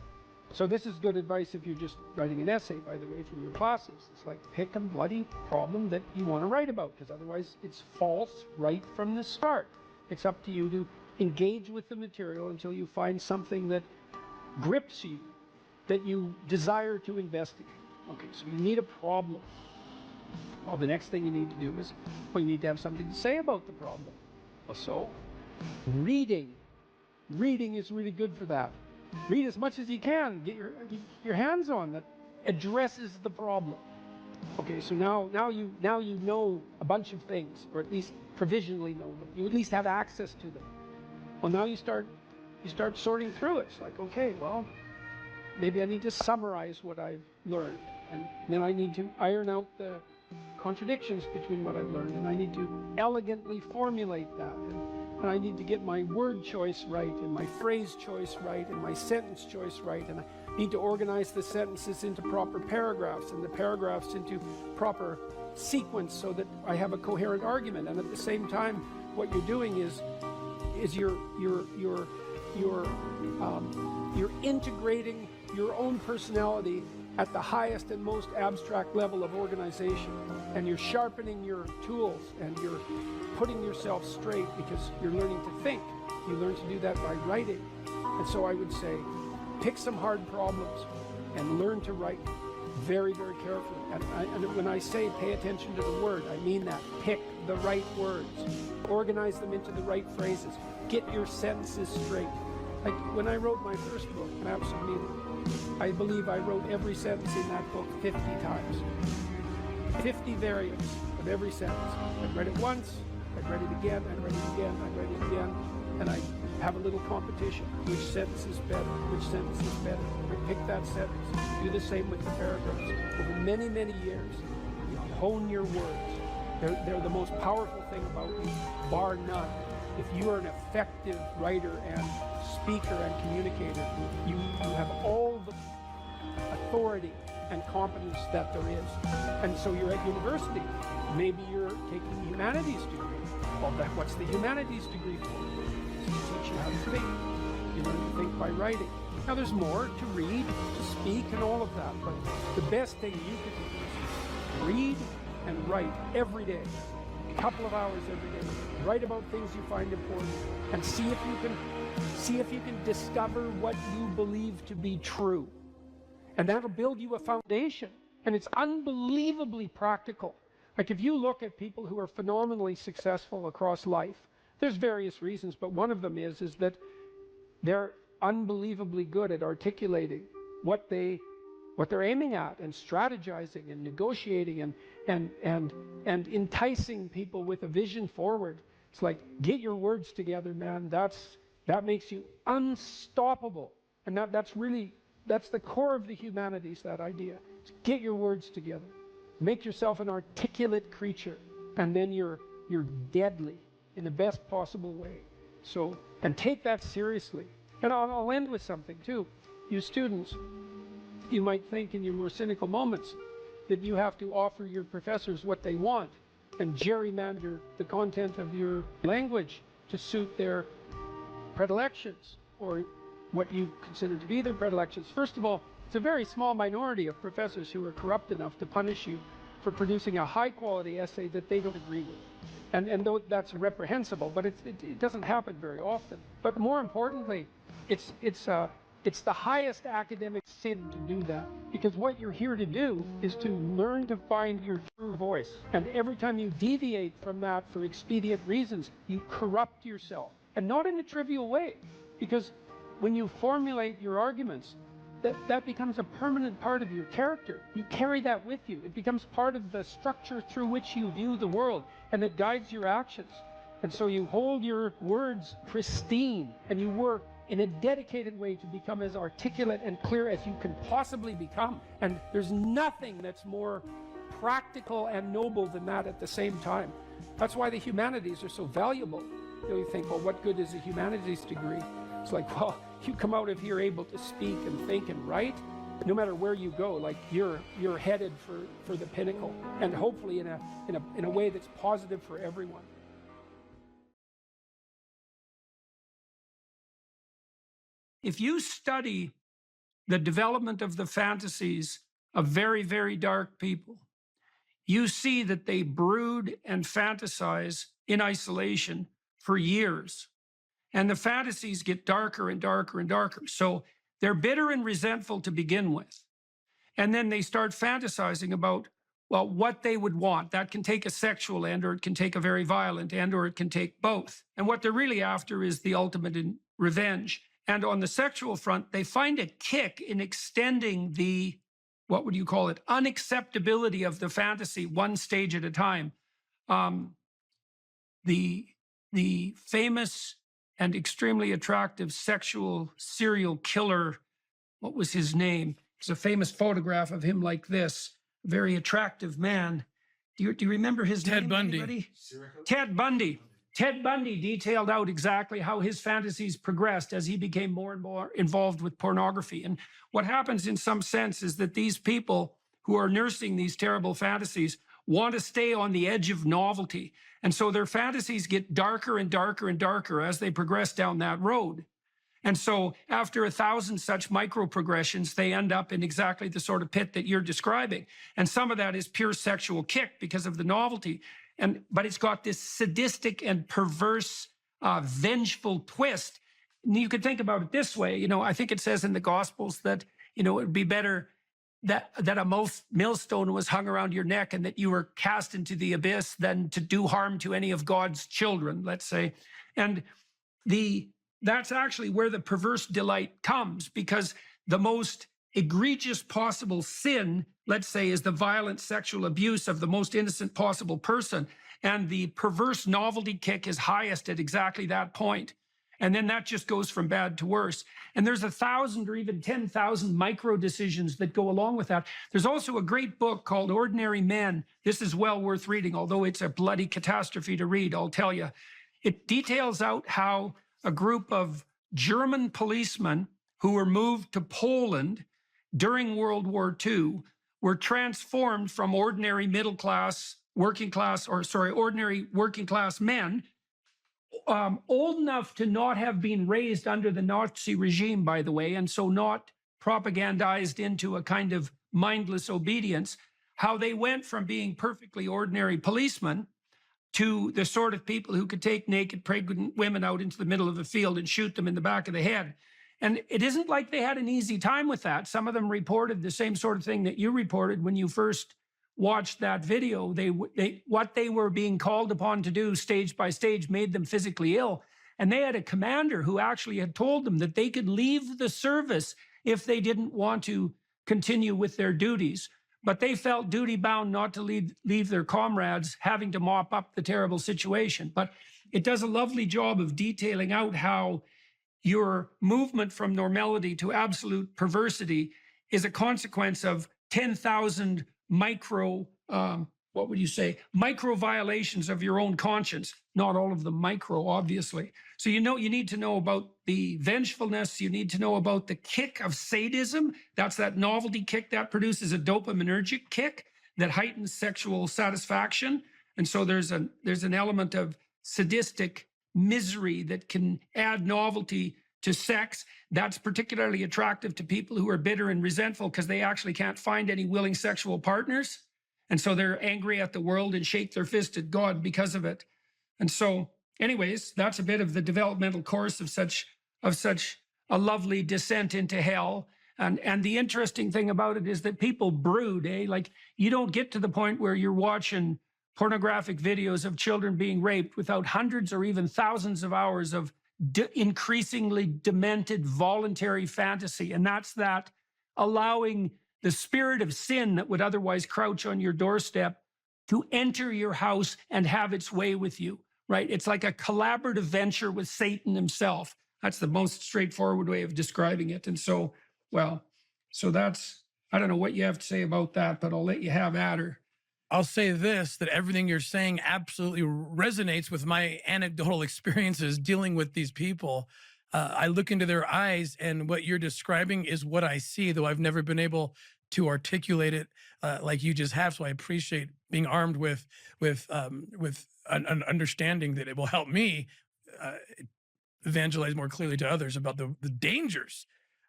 So this is good advice if you're just writing an essay, by the way, from your classes. It's like, pick a bloody problem that you want to write about, because otherwise it's false right from the start. It's up to you to engage with the material until you find something that grips you, that you desire to investigate. Okay, so you need a problem. Well, the next thing you need to do is, well, you need to have something to say about the problem. So, reading. Reading is really good for that. Read as much as you can. Get your hands on that addresses the problem. Okay, so now you know a bunch of things, or at least provisionally know them. You at least have access to them. Well, now you start sorting through it. It's like, okay, well, maybe I need to summarize what I've learned, and then I need to iron out the contradictions between what I've learned, and I need to elegantly formulate that, and I need to get my word choice right, and my phrase choice right, and my sentence choice right, and I need to organize the sentences into proper paragraphs, and the paragraphs into proper sequence, so that I have a coherent argument. And at the same time, what you're doing is you're integrating your own personality at the highest and most abstract level of organization, and you're sharpening your tools, and you're putting yourself straight, because you're learning to think. You learn to do that by writing. And so I would say, pick some hard problems and learn to write very, very carefully. And when I say pay attention to the word, I mean that. Pick the right words, organize them into the right phrases, get your sentences straight. Like when I wrote my first book, Maps of Meaning, I believe I wrote every sentence in that book 50 times. 50 variants of every sentence. I'd read it once, I'd read it again, I'd read it again, I'd read it again, and I have a little competition. Which sentence is better? Which sentence is better? I pick that sentence. Do the same with the paragraphs. Over many, many years, you hone your words. They're the most powerful thing about you, bar none. If you are an effective writer and speaker and communicator, you have all the authority and competence that there is. And so you're at university. Maybe you're taking a humanities degree. Well, what's the humanities degree for? To teach you how to think. You learn to think by writing. Now there's more to read, to speak, and all of that, but the best thing you can do is read and write every day. A couple of hours every day. Write about things you find important and see if you can discover what you believe to be true. And that'll build you a foundation. And it's unbelievably practical. Like if you look at people who are phenomenally successful across life, there's various reasons, but one of them is that they're unbelievably good at articulating what they're aiming at and strategizing and negotiating and enticing people with a vision forward. It's like, get your words together, man. That makes you unstoppable. And that's the core of the humanities, that idea. Get your words together. Make yourself an articulate creature, and then you're deadly in the best possible way. So, and take that seriously. And I'll end with something too. You students, you might think in your more cynical moments that you have to offer your professors what they want and gerrymander the content of your language to suit their predilections, or what you consider to be their predilections. First of all, it's a very small minority of professors who are corrupt enough to punish you for producing a high-quality essay that they don't agree with. And though that's reprehensible, but it doesn't happen very often. But more importantly, it's the highest academic sin to do that, because what you're here to do is to learn to find your true voice. And every time you deviate from that for expedient reasons, you corrupt yourself. And not in a trivial way, because when you formulate your arguments, that becomes a permanent part of your character. You carry that with you. It becomes part of the structure through which you view the world, and it guides your actions. And so you hold your words pristine, and you work in a dedicated way to become as articulate and clear as you can possibly become. And there's nothing that's more practical and noble than that at the same time. That's why the humanities are so valuable. You think, well, what good is a humanities degree? It's like, well, you come out of here able to speak and think and write, no matter where you go, like you're headed for the pinnacle, and hopefully in a way that's positive for everyone. If you study the development of the fantasies of very, very dark people, you see that they brood and fantasize in isolation for years. And the fantasies get darker and darker and darker. So they're bitter and resentful to begin with. And then they start fantasizing about, well, what they would want. That can take a sexual end, or it can take a very violent end, or it can take both. And what they're really after is the ultimate in revenge. And on the sexual front, they find a kick in extending the, what would you call it, unacceptability of the fantasy one stage at a time. The famous and extremely attractive sexual serial killer, what was his name? There's a famous photograph of him like this, very attractive man. Do you remember his name? Ted Bundy. Anybody? Ted Bundy. Ted Bundy detailed out exactly how his fantasies progressed as he became more and more involved with pornography. And what happens in some sense is that these people who are nursing these terrible fantasies want to stay on the edge of novelty. And so their fantasies get darker and darker and darker as they progress down that road. And so after 1,000 such micro progressions, they end up in exactly the sort of pit that you're describing. And some of that is pure sexual kick because of the novelty. But it's got this sadistic and perverse, vengeful twist. And you could think about it this way. I think it says in the Gospels that, it would be better that a millstone was hung around your neck and that you were cast into the abyss than to do harm to any of God's children, let's say. And that's actually where the perverse delight comes, because the most egregious possible sin, let's say, is the violent sexual abuse of the most innocent possible person. And the perverse novelty kick is highest at exactly that point. And then that just goes from bad to worse. And there's 1,000 or even 10,000 micro decisions that go along with that. There's also a great book called Ordinary Men. This is well worth reading, although it's a bloody catastrophe to read, I'll tell you. It details out how a group of German policemen who were moved to Poland during World War II were transformed from ordinary ordinary working class men old enough to not have been raised under the Nazi regime, by the way, and so not propagandized into a kind of mindless obedience, how they went from being perfectly ordinary policemen to the sort of people who could take naked pregnant women out into the middle of the field and shoot them in the back of the head. And it isn't like they had an easy time with that. Some of them reported the same sort of thing that you reported when you first watched that video. What they were being called upon to do stage by stage made them physically ill. And they had a commander who actually had told them that they could leave the service if they didn't want to continue with their duties. But they felt duty bound not to leave their comrades having to mop up the terrible situation. But it does a lovely job of detailing out how your movement from normality to absolute perversity is a consequence of 10,000 micro, what would you say, micro violations of your own conscience. Not all of them micro, obviously. So you need to know about the vengefulness. You need to know about the kick of sadism. That's that novelty kick that produces a dopaminergic kick that heightens sexual satisfaction. And so there's an element of sadistic misery that can add novelty to sex. That's particularly attractive to people who are bitter and resentful because they actually can't find any willing sexual partners. And so they're angry at the world and shake their fist at God because of it. And so anyways, that's a bit of the developmental course of such a lovely descent into hell. And the interesting thing about it is that people brood, like you don't get to the point where you're watching pornographic videos of children being raped without hundreds or even thousands of hours of increasingly demented voluntary fantasy. And that's that allowing the spirit of sin that would otherwise crouch on your doorstep to enter your house and have its way with you, right? It's like a collaborative venture with Satan himself. That's the most straightforward way of describing it. And so, well, so that's, I don't know what you have to say about that, but I'll let you have at her. I'll say this, that everything you're saying absolutely resonates with my anecdotal experiences dealing with these people. I look into their eyes and what you're describing is what I see, though I've never been able to articulate it like you just have. So I appreciate being armed with an understanding that it will help me evangelize more clearly to others about the dangers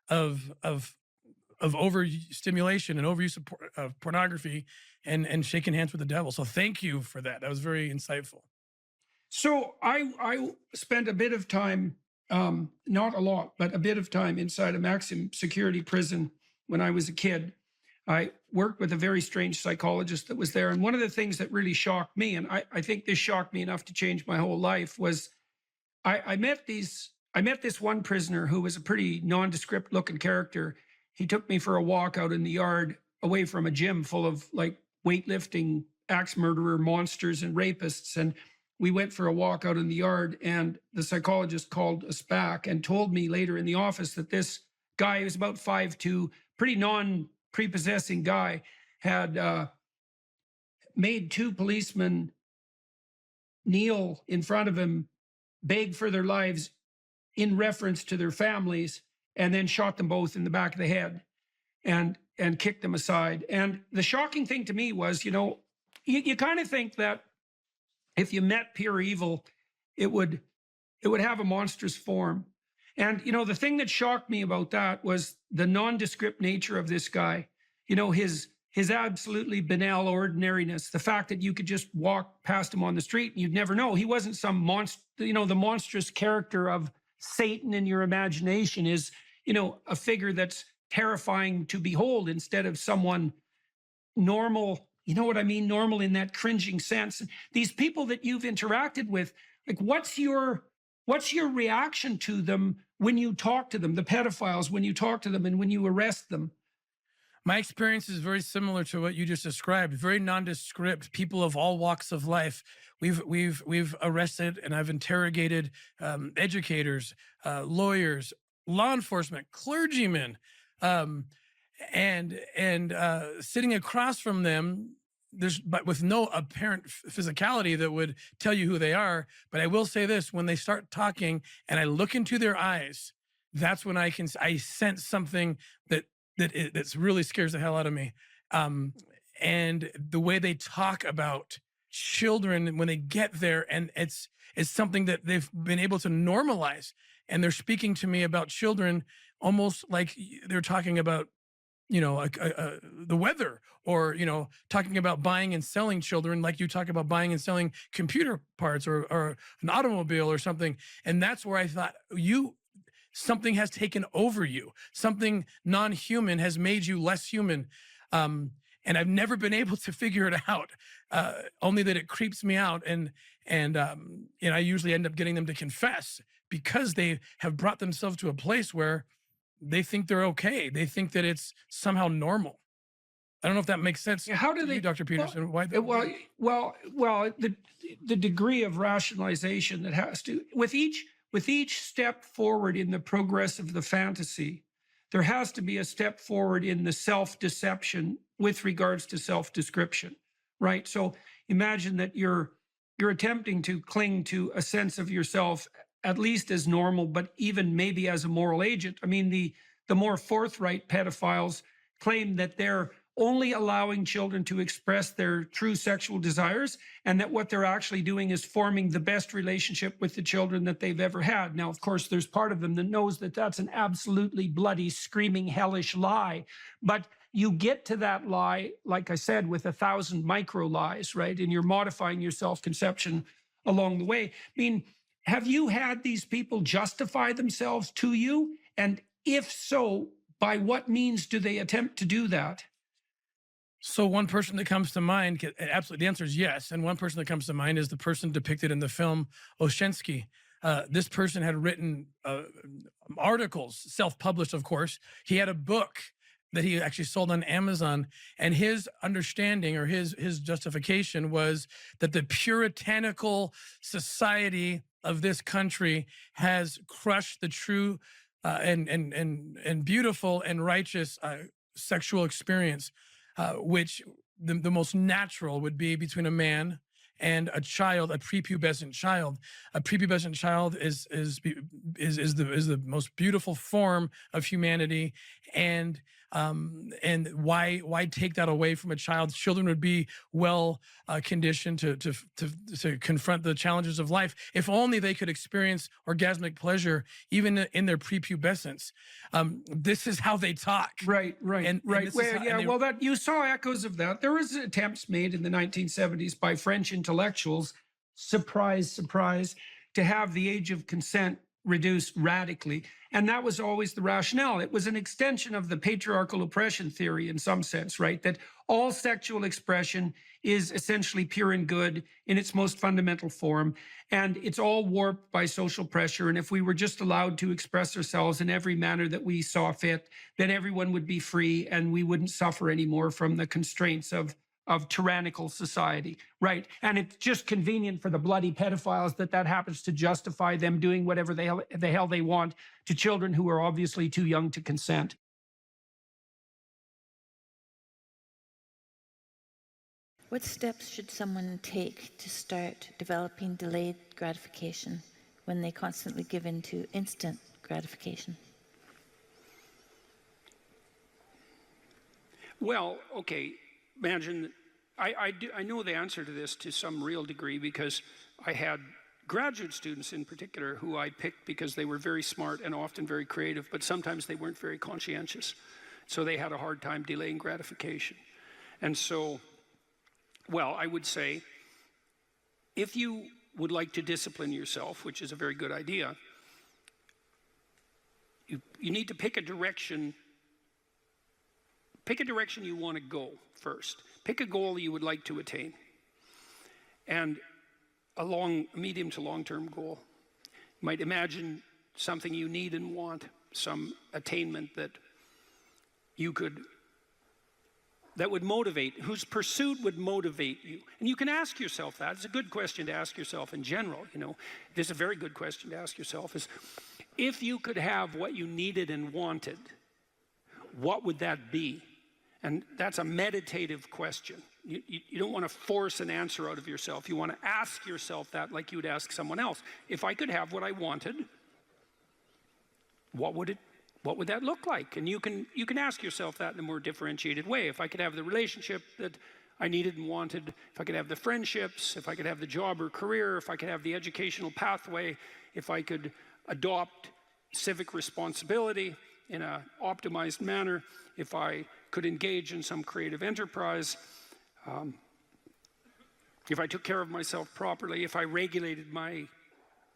of overstimulation and overuse of pornography and shaking hands with the devil. So thank you for that. That was very insightful. So I spent a bit of time, not a lot, but a bit of time inside a maximum security prison when I was a kid. I worked with a very strange psychologist that was there. And one of the things that really shocked me, and I think this shocked me enough to change my whole life, was I met this one prisoner who was a pretty nondescript looking character. He took me for a walk out in the yard away from a gym full of like weightlifting, axe murderer, monsters, and rapists. And we went for a walk out in the yard, and the psychologist called us back and told me later in the office that this guy, who was about 5'2", pretty non-prepossessing guy, had made two policemen kneel in front of him, beg for their lives in reference to their families, and then shot them both in the back of the head and kicked them aside. And the shocking thing to me was, you kind of think that if you met pure evil, it would have a monstrous form. And, the thing that shocked me about that was the nondescript nature of this guy, his absolutely banal ordinariness, the fact that you could just walk past him on the street and you'd never know. He wasn't some monster, the monstrous character of Satan in your imagination is, a figure that's terrifying to behold instead of someone normal. You know what I mean? Normal in that cringing sense. These people that you've interacted with, like, what's your reaction to them when you talk to them, the pedophiles, when you talk to them and when you arrest them? My experience is very similar to what you just described. Very nondescript, people of all walks of life. We've arrested and I've interrogated educators, lawyers, law enforcement, clergymen, and sitting across from them, but with no apparent physicality that would tell you who they are. But I will say this: when they start talking and I look into their eyes, that's when I sense something that really scares the hell out of me. And the way they talk about children when they get there, and It's something that they've been able to normalize. And they're speaking to me about children almost like they're talking about, the weather, or, talking about buying and selling children like you talk about buying and selling computer parts, or an automobile or something. And that's where I thought, something has taken over you. Something non-human has made you less human. And I've never been able to figure it out. Only that it creeps me out. And I usually end up getting them to confess, because they have brought themselves to a place where they think they're okay. They think that it's somehow normal. I don't know if that makes sense. Yeah, how do to they, you, Dr. Peterson? Why? The degree of rationalization that has to, with each step forward in the progress of the fantasy, there has to be a step forward in the self-deception with regards to self-description, right? So imagine that you're attempting to cling to a sense of yourself, at least as normal, but even maybe as a moral agent. I mean, the more forthright pedophiles claim that they're only allowing children to express their true sexual desires, and that what they're actually doing is forming the best relationship with the children that they've ever had. Now, of course, there's part of them that knows that that's an absolutely bloody, screaming, hellish lie. But you get to that lie, like I said, with 1,000 micro lies, right? And you're modifying your self-conception along the way. I mean, have you had these people justify themselves to you? And if so, by what means do they attempt to do that? So one person that comes to mind, absolutely, the answer is yes. And one person that comes to mind is the person depicted in the film Oshensky. This person had written articles, self-published, of course. He had a book that he actually sold on Amazon, and his understanding, or his justification, was that the puritanical society of this country has crushed the true and beautiful and righteous sexual experience, which the most natural would be between a man and a child, a prepubescent child. A prepubescent child is the most beautiful form of humanity, and why take that away from a child? Children would be well conditioned to confront the challenges of life, if only they could experience orgasmic pleasure even in their prepubescence. This is how they talk. Right. And That you saw echoes of that. There was attempts made in the 1970s by French intellectuals, surprise, surprise, to have the age of consent reduced radically. And that was always the rationale. It was an extension of the patriarchal oppression theory in some sense, right? That all sexual expression is essentially pure and good in its most fundamental form. And it's all warped by social pressure. And if we were just allowed to express ourselves in every manner that we saw fit, then everyone would be free and we wouldn't suffer anymore from the constraints of tyrannical society, right? And it's just convenient for the bloody pedophiles that happens to justify them doing whatever the hell they want to children who are obviously too young to consent. What steps should someone take to start developing delayed gratification when they constantly give in to instant gratification? Well, okay, imagine, I know the answer to this to some real degree, because I had graduate students in particular who I picked because they were very smart and often very creative, but sometimes they weren't very conscientious. So they had a hard time delaying gratification. And so, well, I would say, if you would like to discipline yourself, which is a very good idea, you need to pick a direction. Pick a direction you want to go first. Pick a goal you would like to attain, and a medium to long-term goal. You might imagine something you need and want, some attainment that would motivate, whose pursuit would motivate you. And you can ask yourself that. It's a good question to ask yourself in general. This is a very good question to ask yourself, is if you could have what you needed and wanted, what would that be? And that's a meditative question. You don't want to force an answer out of yourself. You want to ask yourself that like you would ask someone else. If I could have what I wanted, what would that look like? And you can ask yourself that in a more differentiated way. If I could have the relationship that I needed and wanted, if I could have the friendships, if I could have the job or career, if I could have the educational pathway, if I could adopt civic responsibility in an optimized manner, if I could engage in some creative enterprise, if I took care of myself properly, if I regulated my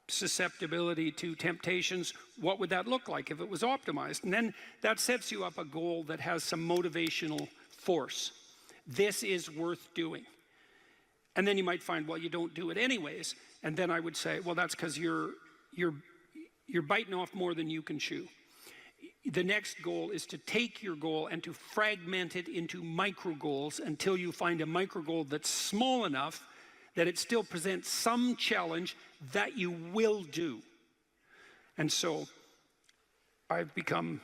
susceptibility to temptations, what would that look like if it was optimized? And then that sets you up a goal that has some motivational force. This is worth doing. And then you might find, well, you don't do it anyways. And then I would say, well, that's because you're biting off more than you can chew. The next goal is to take your goal and to fragment it into micro goals until you find a micro goal that's small enough that it still presents some challenge that you will do. And so I've become,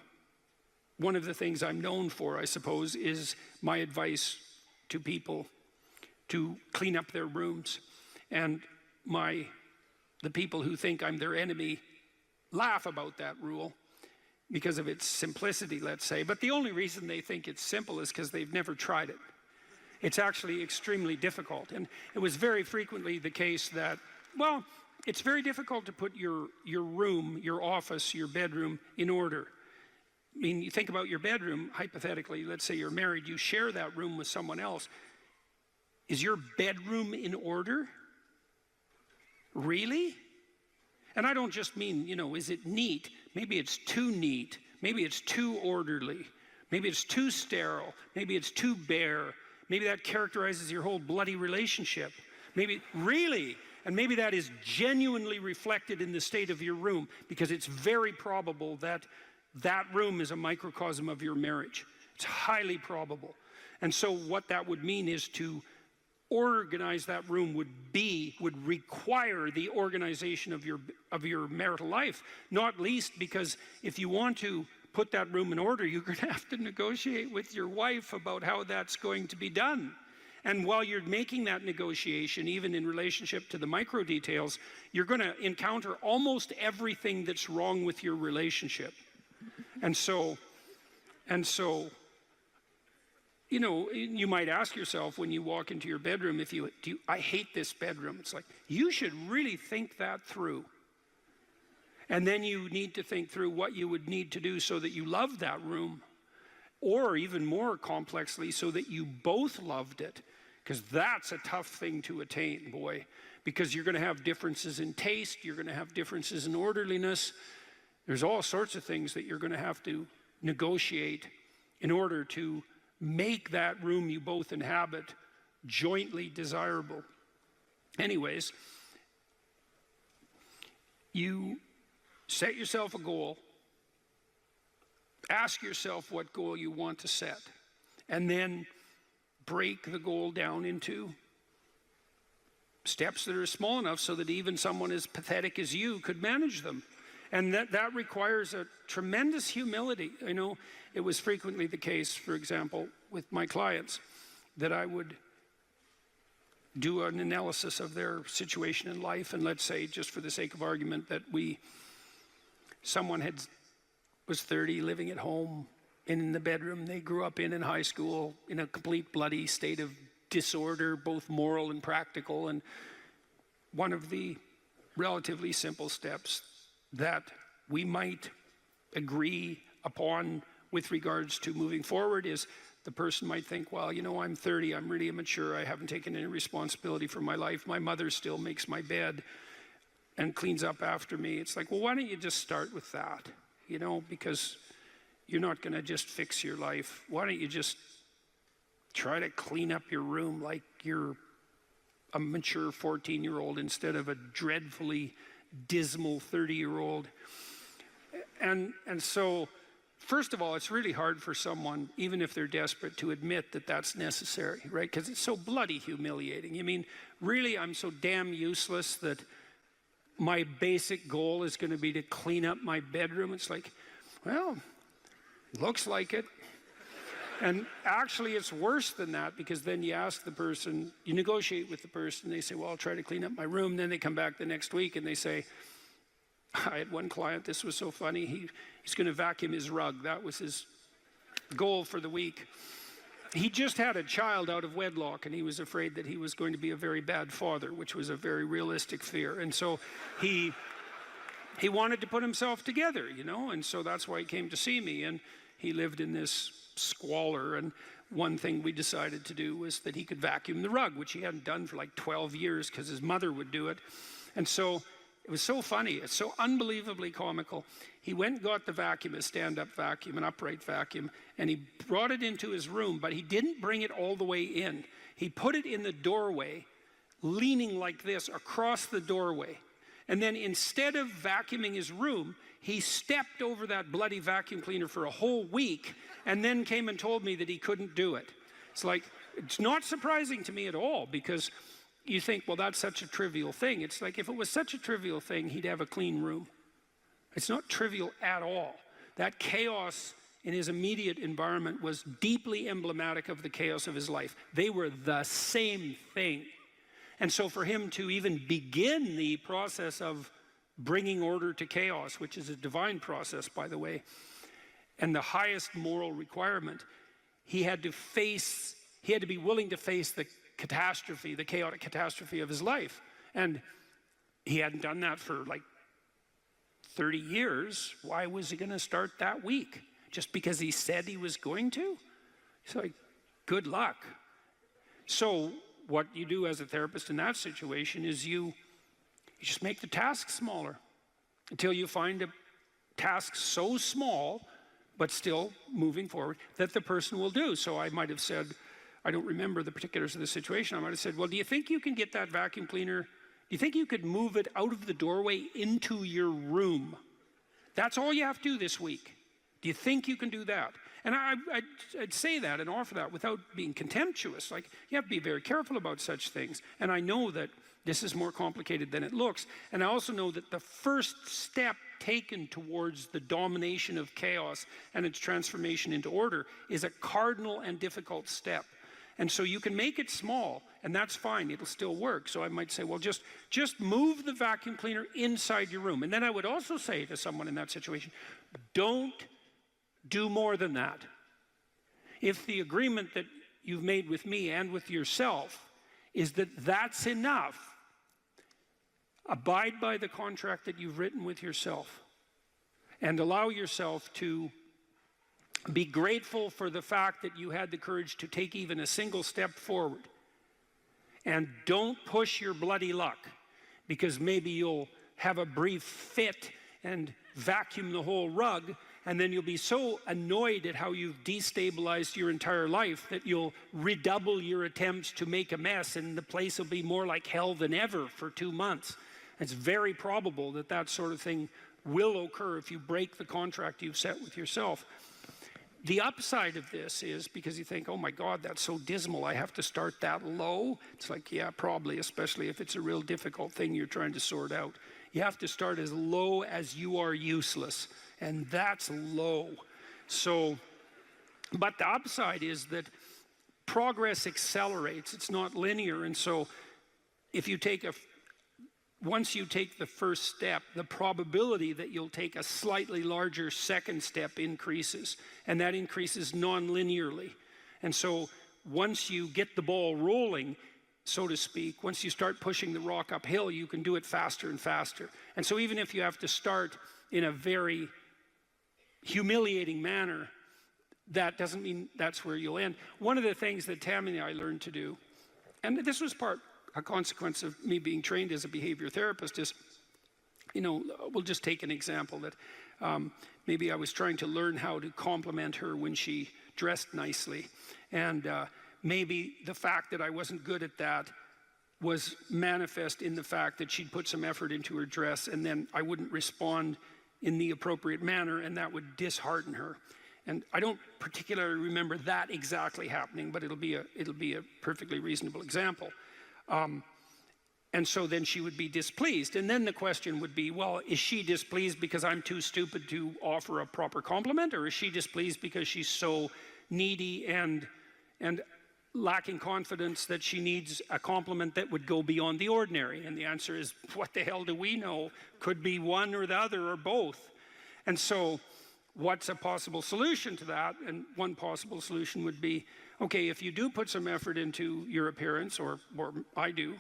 one of the things I'm known for, I suppose, is my advice to people to clean up their rooms. And the people who think I'm their enemy laugh about that rule because of its simplicity, let's say. But the only reason they think it's simple is because they've never tried it. It's actually extremely difficult. And it was very frequently the case that, well, it's very difficult to put your room, your office, your bedroom in order. I mean, you think about your bedroom, hypothetically, let's say you're married, you share that room with someone else. Is your bedroom in order? Really? And I don't just mean, is it neat? Maybe it's too neat. Maybe it's too orderly. Maybe it's too sterile. Maybe it's too bare. Maybe that characterizes your whole bloody relationship. Maybe, really? And maybe that is genuinely reflected in the state of your room, because it's very probable that that room is a microcosm of your marriage. It's highly probable. And so what that would mean is to organize that room would require the organization of your marital life, not least because if you want to put that room in order, you're going to have to negotiate with your wife about how that's going to be done. And while you're making that negotiation, even in relationship to the micro details, you're going to encounter almost everything that's wrong with your relationship. And so, you might ask yourself when you walk into your bedroom, I hate this bedroom. It's like, you should really think that through. And then you need to think through what you would need to do so that you love that room, or even more complexly, so that you both loved it. Because that's a tough thing to attain, boy, because you're going to have differences in taste, you're going to have differences in orderliness. There's all sorts of things that you're going to have to negotiate in order to make that room you both inhabit jointly desirable. Anyways, you set yourself a goal, ask yourself what goal you want to set, and then break the goal down into steps that are small enough so that even someone as pathetic as you could manage them. And that requires a tremendous humility. I know it was frequently the case, for example, with my clients, that I would do an analysis of their situation in life, and let's say, just for the sake of argument, that someone was 30, living at home, in the bedroom they grew up in high school, in a complete bloody state of disorder, both moral and practical. And one of the relatively simple steps that we might agree upon with regards to moving forward is the person might think, well, I'm 30, I'm really immature, I haven't taken any responsibility for my life, my mother still makes my bed and cleans up after me. It's like, well, why don't you just start with that? Because you're not going to just fix your life. Why don't you just try to clean up your room like you're a mature 14-year-old instead of a dreadfully dismal 30-year-old. And so, first of all, it's really hard for someone, even if they're desperate, to admit that that's necessary, right? Because it's so bloody humiliating. I mean, really, I'm so damn useless that my basic goal is going to be to clean up my bedroom. It's like, well, looks like it. And actually, it's worse than that, because then you ask the person, you negotiate with the person, they say, well, I'll try to clean up my room. Then they come back the next week and they say, I had one client, this was so funny, he's going to vacuum his rug. That was his goal for the week. he just had a child out of wedlock, and he was afraid that he was going to be a very bad father, which was a very realistic fear. And so he wanted to put himself together, you know, and so that's why he came to see me. And he lived in this squalor, and one thing we decided to do was that he could vacuum the rug, which he hadn't done for like 12 years because his mother would do it. And so it was so funny, it's so unbelievably comical. He went and got the vacuum, a stand-up vacuum, an upright vacuum, and he brought it into his room, but he didn't bring it all the way in. He put it in the doorway, leaning like this across the doorway. And then instead of vacuuming his room, he stepped over that bloody vacuum cleaner for a whole week and then came and told me that he couldn't do it. It's like, it's not surprising to me at all, because you think, well, that's such a trivial thing. It's like, if it was such a trivial thing, he'd have a clean room. It's not trivial at all. That chaos in his immediate environment was deeply emblematic of the chaos of his life. They were the same thing. And so for him to even begin the process of bringing order to chaos, which is a divine process, by the way, and the highest moral requirement, he had to be willing to face the catastrophe, the chaotic catastrophe of his life. And he hadn't done that for like 30 years. Why was he going to start that week? Just because he said he was going to? It's like, good luck. So what you do as a therapist in that situation is you just make the task smaller until you find a task so small, but still moving forward, that the person will do. So I might have said, I don't remember the particulars of the situation, I might have said, well, do you think you can get that vacuum cleaner, do you think you could move it out of the doorway into your room? That's all you have to do this week. Do you think you can do that? And I'd say that and offer that without being contemptuous. Like, you have to be very careful about such things. And I know that this is more complicated than it looks. And I also know that the first step taken towards the domination of chaos and its transformation into order is a cardinal and difficult step. And so you can make it small, and that's fine, it'll still work. So I might say, well, just move the vacuum cleaner inside your room. And then I would also say to someone in that situation, don't do more than that. If the agreement that you've made with me and with yourself is that that's enough, abide by the contract that you've written with yourself and allow yourself to be grateful for the fact that you had the courage to take even a single step forward. And don't push your bloody luck, because maybe you'll have a brief fit and vacuum the whole rug, and then you'll be so annoyed at how you've destabilized your entire life that you'll redouble your attempts to make a mess, and the place will be more like hell than ever for 2 months. It's very probable that that sort of thing will occur if you break the contract you've set with yourself. The upside of this is, because you think, oh my God, that's so dismal, I have to start that low. It's like, yeah, probably, especially if it's a real difficult thing you're trying to sort out. You have to start as low as you are useless, and that's low. So, but the upside is that progress accelerates. It's not linear, and so if you take once you take the first step, the probability that you'll take a slightly larger second step increases, and that increases non-linearly. And so once you get the ball rolling, so to speak, once you start pushing the rock uphill, you can do it faster and faster. And so even if you have to start in a very humiliating manner, that doesn't mean that's where you'll end. One of the things that Tammy and I learned to do, and this was a consequence of me being trained as a behavior therapist, is, you know, we'll just take an example that maybe I was trying to learn how to compliment her when she dressed nicely. And maybe the fact that I wasn't good at that was manifest in the fact that she'd put some effort into her dress, and then I wouldn't respond in the appropriate manner, and that would dishearten her. And I don't particularly remember that exactly happening, but it'll be a perfectly reasonable example. And so then she would be displeased. And then the question would be, well, is she displeased because I'm too stupid to offer a proper compliment? Or is she displeased because she's so needy and lacking confidence that she needs a compliment that would go beyond the ordinary? And the answer is, what the hell do we know? Could be one or the other or both. And so what's a possible solution to that? And one possible solution would be, okay, if you do put some effort into your appearance, or I do,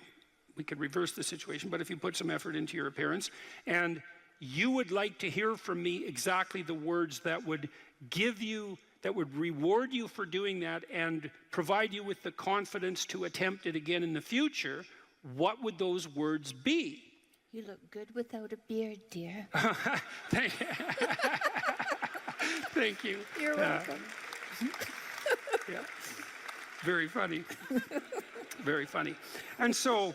we could reverse the situation, but if you put some effort into your appearance, and you would like to hear from me exactly the words that would give you, that would reward you for doing that and provide you with the confidence to attempt it again in the future, what would those words be? You look good without a beard, dear. Thank you. You're welcome. Yeah. Very funny. Very funny. And so,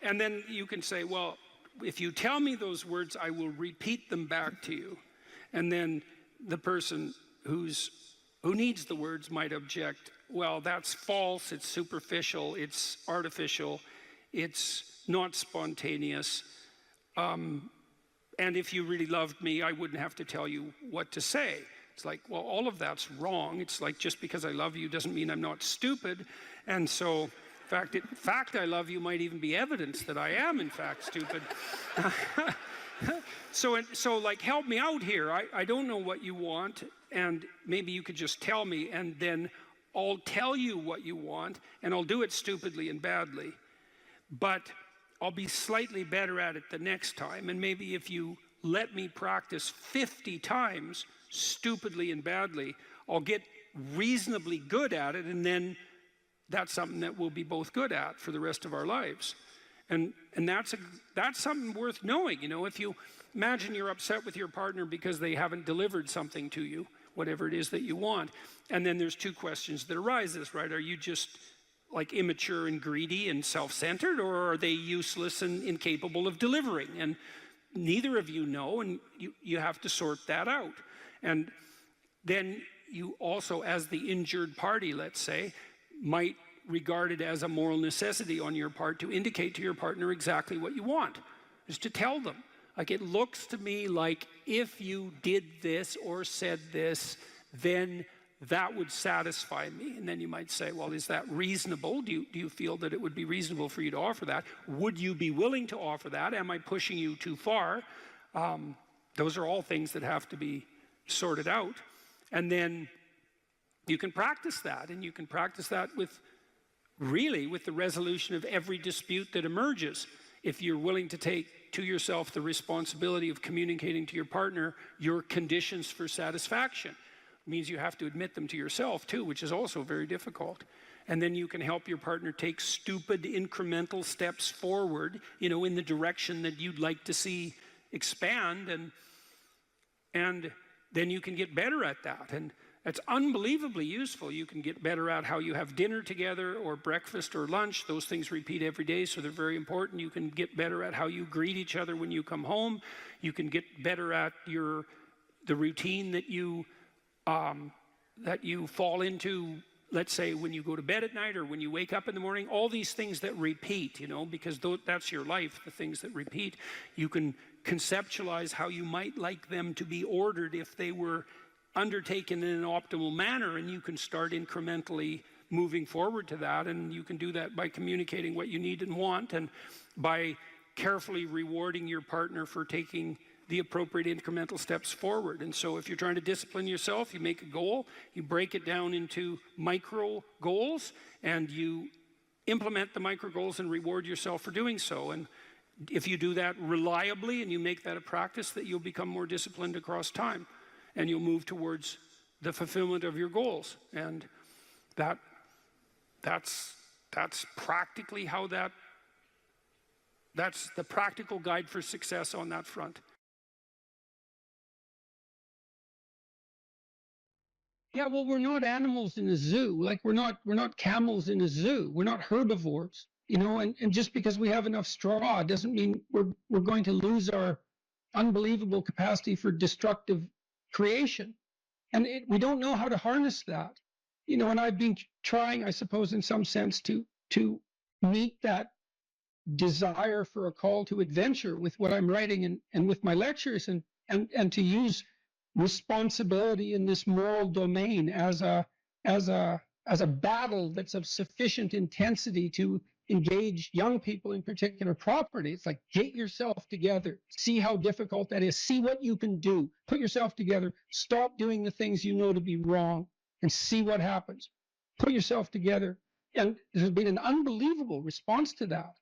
and then you can say, well, if you tell me those words, I will repeat them back to you. And then the person who needs the words might object, well, that's false, it's superficial, it's artificial, it's not spontaneous. And if you really loved me, I wouldn't have to tell you what to say. It's like, well, all of that's wrong. It's like, just because I love you doesn't mean I'm not stupid. And so, in fact, I love you might even be evidence that I am, in fact, stupid. So like, help me out here. I don't know what you want, and maybe you could just tell me, and then I'll tell you what you want, and I'll do it stupidly and badly. But I'll be slightly better at it the next time, and maybe if you let me practice 50 times stupidly and badly, I'll get reasonably good at it, and then that's something that we'll be both good at for the rest of our lives. And that's something worth knowing. You know, if you imagine you're upset with your partner because they haven't delivered something to you, whatever it is that you want, and then there's two questions that arises, right? Are you just like immature and greedy and self-centered, or are they useless and incapable of delivering? And neither of you know, and you have to sort that out. And then you also, as the injured party, let's say, might regard it as a moral necessity on your part to indicate to your partner exactly what you want, is to tell them. Like, it looks to me like if you did this or said this, then that would satisfy me. And then you might say, well, is that reasonable? Do you feel that it would be reasonable for you to offer that? Would you be willing to offer that? Am I pushing you too far? Those are all things that have to be sorted out. And then you can practice that, and you can practice that with the resolution of every dispute that emerges. If you're willing to take to yourself the responsibility of communicating to your partner your conditions for satisfaction. It means you have to admit them to yourself too, which is also very difficult. And then you can help your partner take stupid incremental steps forward, you know, in the direction that you'd like to see expand, and then you can get better at that. And it's unbelievably useful. You can get better at how you have dinner together, or breakfast or lunch. Those things repeat every day, so they're very important. You can get better at how you greet each other when you come home. You can get better at the routine that you fall into, let's say, when you go to bed at night or when you wake up in the morning. All these things that repeat, you know, because that's your life, the things that repeat. You can conceptualize how you might like them to be ordered if they were undertaken in an optimal manner, and you can start incrementally moving forward to that. And you can do that by communicating what you need and want, and by carefully rewarding your partner for taking the appropriate incremental steps forward. And so if you're trying to discipline yourself, you make a goal, you break it down into micro goals, and you implement the micro goals and reward yourself for doing so. And if you do that reliably and you make that a practice, that you'll become more disciplined across time, and you'll move towards the fulfillment of your goals. And that's practically how that's the practical guide for success on that front. Yeah, well, we're not animals in a zoo. Like, we're not camels in a zoo. We're not herbivores, you know, and just because we have enough straw doesn't mean we're going to lose our unbelievable capacity for destructive creation. And we don't know how to harness that, you know. And I've been trying, I suppose, in some sense, to meet that desire for a call to adventure with what I'm writing and with my lectures, and to use responsibility in this moral domain as a battle that's of sufficient intensity to engage young people in particular property. It's like, get yourself together, see how difficult that is, see what you can do, put yourself together, stop doing the things you know to be wrong, and see what happens. Put yourself together. And there's been an unbelievable response to that.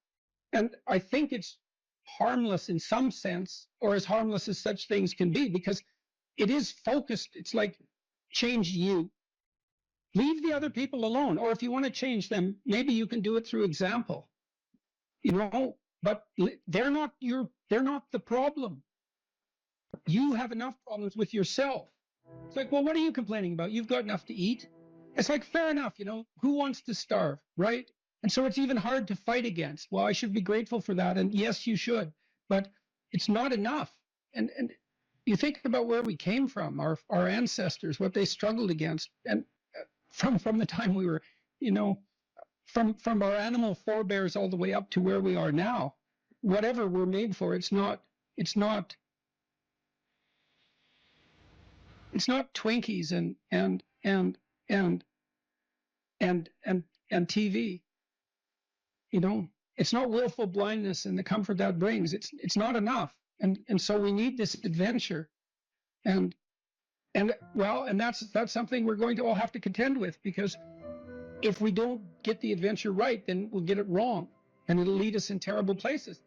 And I think it's harmless in some sense, or as harmless as such things can be, because it is focused. It's like, change you. Leave the other people alone. Or if you want to change them, maybe you can do it through example. You know, but they're not the problem. You have enough problems with yourself. It's like, well, what are you complaining about? You've got enough to eat. It's like, fair enough, you know, who wants to starve, right? And so it's even hard to fight against. Well, I should be grateful for that. And yes, you should, but it's not enough. And you think about where we came from, our ancestors, what they struggled against, and from the time we were, you know, from our animal forebears all the way up to where we are now, whatever we're made for, it's not Twinkies and TV. You know, it's not willful blindness and the comfort that brings. It's not enough. And so we need this adventure. And that's something we're going to all have to contend with, because if we don't get the adventure right, then we'll get it wrong, and it'll lead us in terrible places.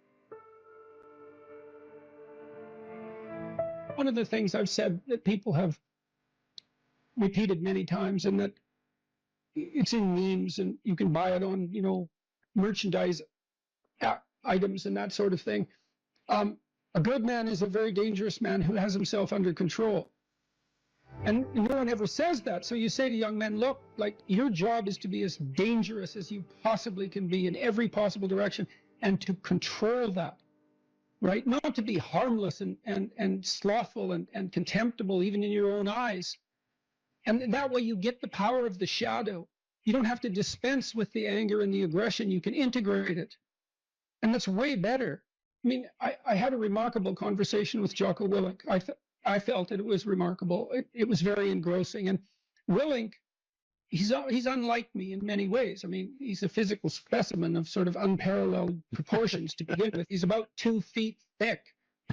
One of the things I've said that people have repeated many times, and that it's in memes, and you can buy it on, you know, merchandise items and that sort of thing. A good man is a very dangerous man who has himself under control. And no one ever says that. So you say to young men, look, like, your job is to be as dangerous as you possibly can be in every possible direction, and to control that, right? Not to be harmless and slothful and contemptible even in your own eyes. And that way you get the power of the shadow. You don't have to dispense with the anger and the aggression. You can integrate it. And that's way better. I mean, I had a remarkable conversation with Jocko Willink. I felt that it was remarkable. It was very engrossing. And Willink, he's unlike me in many ways. I mean, he's a physical specimen of sort of unparalleled proportions to begin with. He's about 2 feet thick,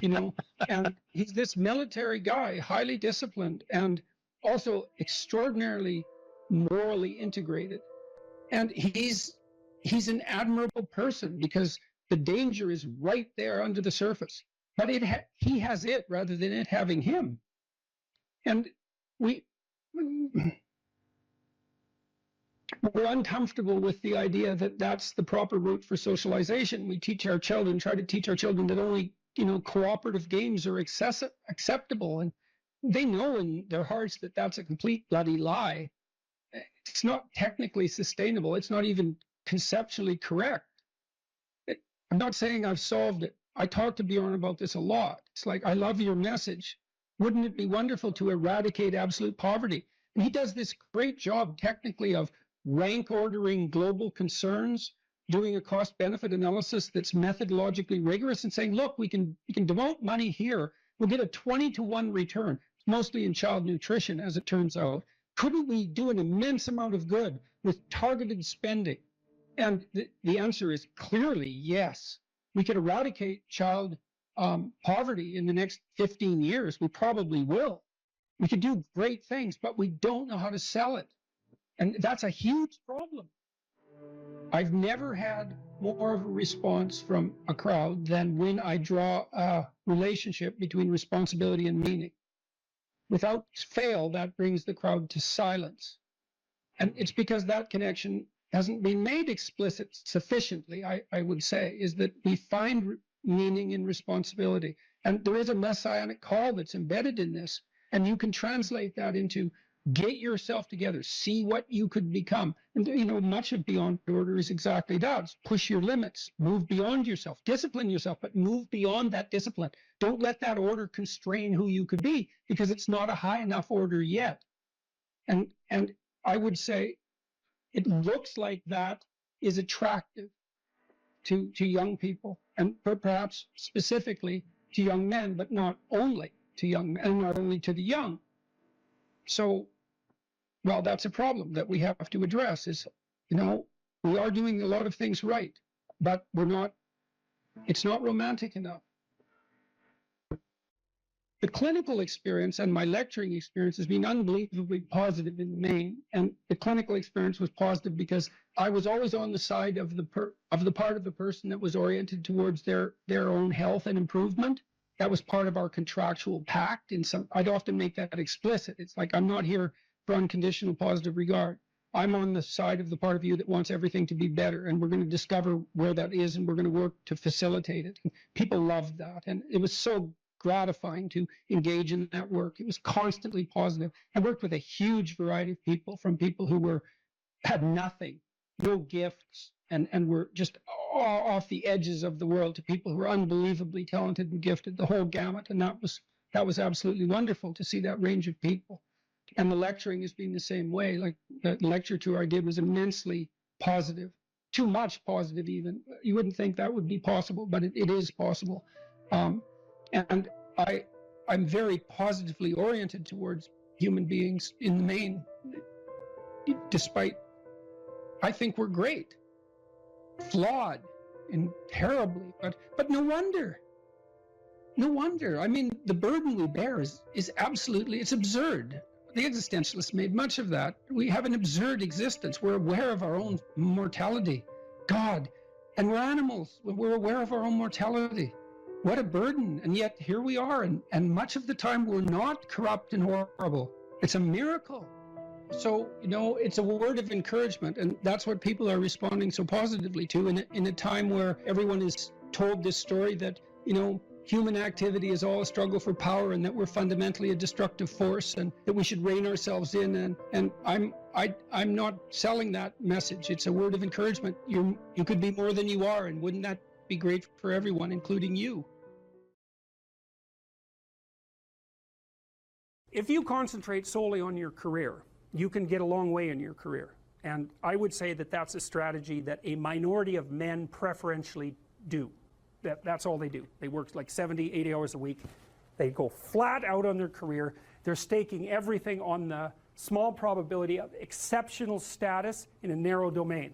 you know, and he's this military guy, highly disciplined, and also extraordinarily morally integrated. And he's an admirable person, because the danger is right there under the surface. But he has it rather than it having him. And we're uncomfortable with the idea that that's the proper route for socialization. We try to teach our children that only, you know, cooperative games are acceptable. And they know in their hearts that that's a complete bloody lie. It's not technically sustainable. It's not even conceptually correct. I'm not saying I've solved it. I talk to Bjorn about this a lot. It's like, I love your message. Wouldn't it be wonderful to eradicate absolute poverty? And he does this great job technically of rank ordering global concerns, doing a cost-benefit analysis that's methodologically rigorous, and saying, look, we can devote money here. We'll get a 20-to-1 return, mostly in child nutrition, as it turns out. Couldn't we do an immense amount of good with targeted spending? And the answer is clearly yes. We could eradicate child poverty in the next 15 years. We probably will. We could do great things, but we don't know how to sell it. And that's a huge problem. I've never had more of a response from a crowd than when I draw a relationship between responsibility and meaning. Without fail, that brings the crowd to silence. And it's because that connection hasn't been made explicit sufficiently, I would say, is that we find meaning in responsibility. And there is a messianic call that's embedded in this. And you can translate that into get yourself together, see what you could become. And, you know, much of Beyond Order is exactly that. It's push your limits, move beyond yourself, discipline yourself, but move beyond that discipline. Don't let that order constrain who you could be, because it's not a high enough order yet. And I would say, it looks like that is attractive to young people, and perhaps specifically to young men, but not only to young men, and not only to the young. So, well, that's a problem that we have to address is, you know, We are doing a lot of things right, but it's not romantic enough. The clinical experience and my lecturing experience has been unbelievably positive in the main. And the clinical experience was positive because I was always on the side of the part of the person that was oriented towards their own health and improvement. That was part of our contractual pact. I'd often make that explicit. It's like, I'm not here for unconditional positive regard. I'm on the side of the part of you that wants everything to be better, and we're going to discover where that is, and we're going to work to facilitate it. And people loved that, and it was so gratifying to engage in that work. It was constantly positive. I worked with a huge variety of people, from people who had nothing, no gifts, and were just off the edges of the world, to people who were unbelievably talented and gifted, the whole gamut. And that was absolutely wonderful to see that range of people. And the lecturing has been the same way. Like, the lecture tour I did was immensely positive, too much positive even. You wouldn't think that would be possible, but it is possible. And I'm very positively oriented towards human beings in the main, despite, I think we're great, flawed and terribly, but no wonder. No wonder. I mean, the burden we bear is absolutely, it's absurd. The existentialists made much of that. We have an absurd existence. We're aware of our own mortality. God, and we're animals. We're aware of our own mortality. What a burden. And yet here we are, and much of the time we're not corrupt and horrible. It's a miracle. So, it's a word of encouragement, and that's what people are responding so positively to in a time where everyone is told this story that, human activity is all a struggle for power, and that we're fundamentally a destructive force, and that we should rein ourselves in. And I'm not selling that message. It's a word of encouragement. You could be more than you are, and wouldn't that be great for everyone, including you? If you concentrate solely on your career, you can get a long way in your career. And I would say that that's a strategy that a minority of men preferentially do. That's all they do. They work like 70, 80 hours a week. They go flat out on their career. They're staking everything on the small probability of exceptional status in a narrow domain.